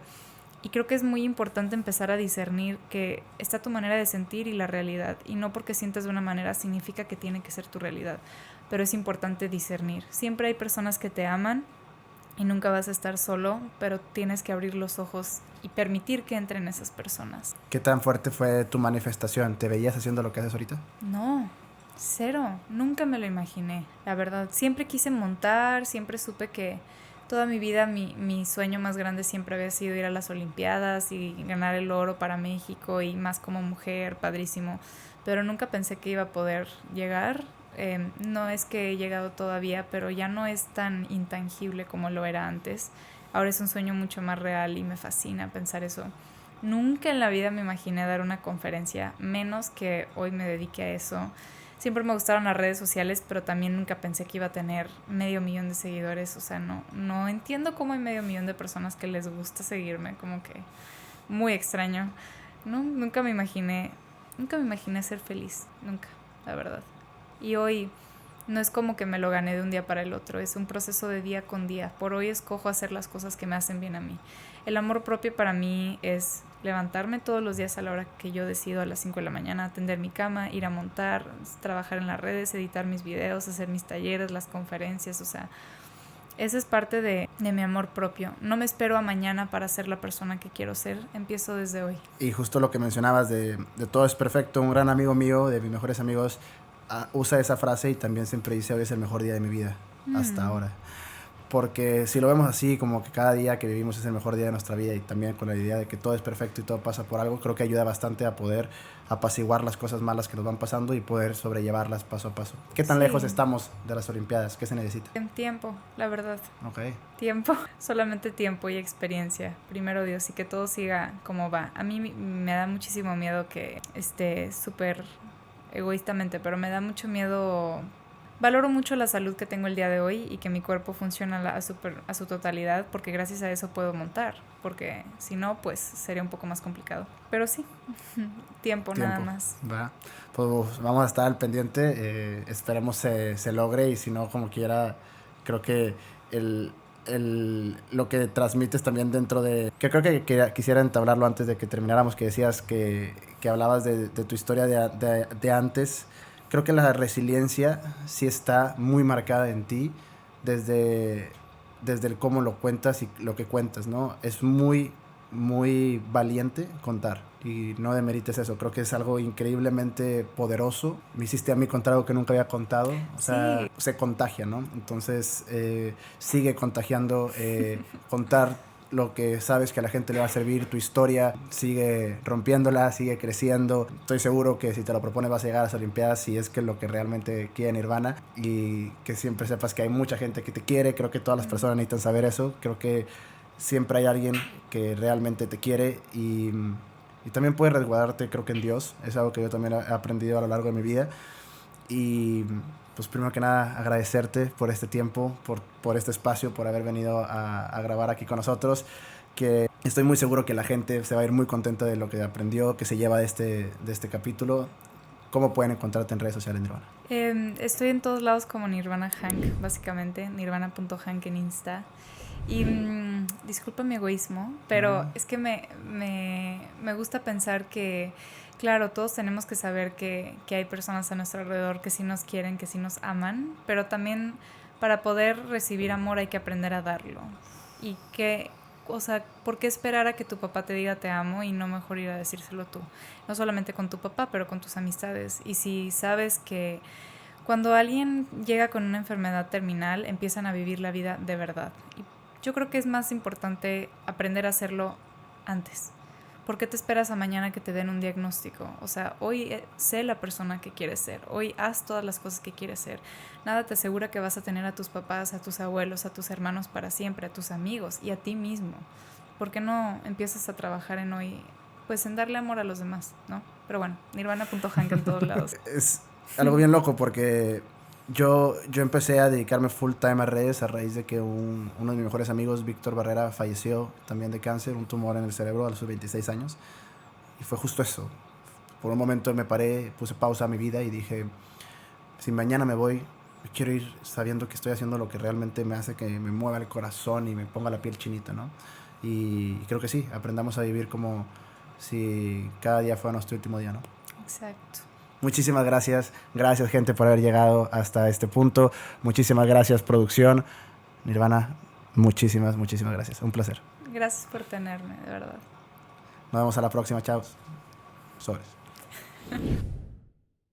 Y creo que es muy importante empezar a discernir que está tu manera de sentir y la realidad. Y no porque sientes de una manera significa que tiene que ser tu realidad. Pero es importante discernir. Siempre hay personas que te aman y nunca vas a estar solo, pero tienes que abrir los ojos y permitir que entren esas personas. ¿Qué tan fuerte fue tu manifestación? ¿Te veías haciendo lo que haces ahorita? No, cero. Nunca me lo imaginé, la verdad. Siempre quise montar, siempre supe que toda mi vida mi sueño más grande siempre había sido ir a las Olimpiadas y ganar el oro para México y más como mujer, padrísimo. Pero nunca pensé que iba a poder llegar. No es que he llegado todavía, pero ya no es tan intangible como lo era antes. Ahora es un sueño mucho más real y me fascina pensar eso. Nunca en la vida me imaginé dar una conferencia, menos que hoy me dedique a eso. Siempre me gustaron las redes sociales, pero también nunca pensé que iba a tener 500,000 de seguidores. O sea, no entiendo cómo hay 500,000 de personas que les gusta seguirme, como que muy extraño. No, nunca me imaginé ser feliz, nunca, la verdad. Y hoy no es como que me lo gané de un día para el otro, es un proceso de día con día. Por hoy escojo hacer las cosas que me hacen bien a mí. El amor propio para mí es levantarme todos los días a la hora que yo decido, a las 5 de la mañana, atender mi cama, ir a montar, trabajar en las redes, editar mis videos, hacer mis talleres, las conferencias, o sea, esa es parte de mi amor propio. No me espero a mañana para ser la persona que quiero ser, empiezo desde hoy. Y justo lo que mencionabas de todo es perfecto, un gran amigo mío, de mis mejores amigos, usa esa frase y también siempre dice hoy es el mejor día de mi vida, hasta ahora. Porque si lo vemos así, como que cada día que vivimos es el mejor día de nuestra vida y también con la idea de que todo es perfecto y todo pasa por algo, creo que ayuda bastante a poder apaciguar las cosas malas que nos van pasando y poder sobrellevarlas paso a paso. ¿Qué tan lejos estamos de las Olimpiadas? ¿Qué se necesita? Tiempo, la verdad. Ok. Tiempo, solamente tiempo y experiencia. Primero Dios y que todo siga como va. A mí me da muchísimo miedo que esté súper egoístamente, pero me da mucho miedo. Valoro mucho la salud que tengo el día de hoy y que mi cuerpo funciona a su totalidad, porque gracias a eso puedo montar, porque si no, pues sería un poco más complicado. Pero sí, tiempo nada más. Va. Pues vamos a estar al pendiente, esperemos se logre y si no, como quiera, creo que lo que transmites también dentro de... Que creo que quisiera entablarlo antes de que termináramos, que decías que hablabas de tu historia de antes. Creo que la resiliencia sí está muy marcada en ti desde el cómo lo cuentas y lo que cuentas, ¿no? Es muy, muy valiente contar y no demerites eso. Creo que es algo increíblemente poderoso. Me hiciste a mí contar algo que nunca había contado. O sea, se contagia, ¿no? Entonces, sigue contagiando. Contar lo que sabes que a la gente le va a servir, tu historia, sigue rompiéndola, sigue creciendo. Estoy seguro que si te lo propones vas a llegar a las Olimpiadas si es que es lo que realmente quiere Nirvana, y que siempre sepas que hay mucha gente que te quiere. Creo que todas las personas necesitan saber eso. Creo que siempre hay alguien que realmente te quiere, y también puedes resguardarte, creo que en Dios. Es algo que yo también he aprendido a lo largo de mi vida. Y pues primero que nada agradecerte por este tiempo, por este espacio, por haber venido a grabar aquí con nosotros, que estoy muy seguro que la gente se va a ir muy contenta de lo que aprendió, que se lleva de este capítulo. ¿Cómo pueden encontrarte en redes sociales, Nirvana? Estoy en todos lados como Nirvana Hank, básicamente, nirvana.hank en Insta. Y disculpa mi egoísmo, pero es que me gusta pensar que, claro, todos tenemos que saber que hay personas a nuestro alrededor que sí nos quieren, que sí nos aman, pero también para poder recibir amor hay que aprender a darlo. Y que, o sea, ¿por qué esperar a que tu papá te diga te amo y no mejor ir a decírselo tú? No solamente con tu papá, pero con tus amistades. Y si sabes que cuando alguien llega con una enfermedad terminal, empiezan a vivir la vida de verdad. Y yo creo que es más importante aprender a hacerlo antes. ¿Por qué te esperas a mañana que te den un diagnóstico? O sea, hoy sé la persona que quieres ser. Hoy haz todas las cosas que quieres ser. Nada te asegura que vas a tener a tus papás, a tus abuelos, a tus hermanos para siempre, a tus amigos y a ti mismo. ¿Por qué no empiezas a trabajar en hoy? Pues en darle amor a los demás, ¿no? Pero bueno, nirvana.hank en todos lados. Es algo bien loco porque yo empecé a dedicarme full time a redes a raíz de que uno de mis mejores amigos, Víctor Barrera, falleció también de cáncer, un tumor en el cerebro a los 26 años. Y fue justo eso. Por un momento me paré, puse pausa a mi vida y dije, si mañana me voy, quiero ir sabiendo que estoy haciendo lo que realmente me hace que me mueva el corazón y me ponga la piel chinita, ¿no? Y creo que sí, aprendamos a vivir como si cada día fuera nuestro último día, ¿no? Exacto. Muchísimas gracias. Gracias, gente, por haber llegado hasta este punto. Muchísimas gracias, producción. Nirvana, muchísimas gracias. Un placer. Gracias por tenerme, de verdad. Nos vemos a la próxima. Chao. Sobres.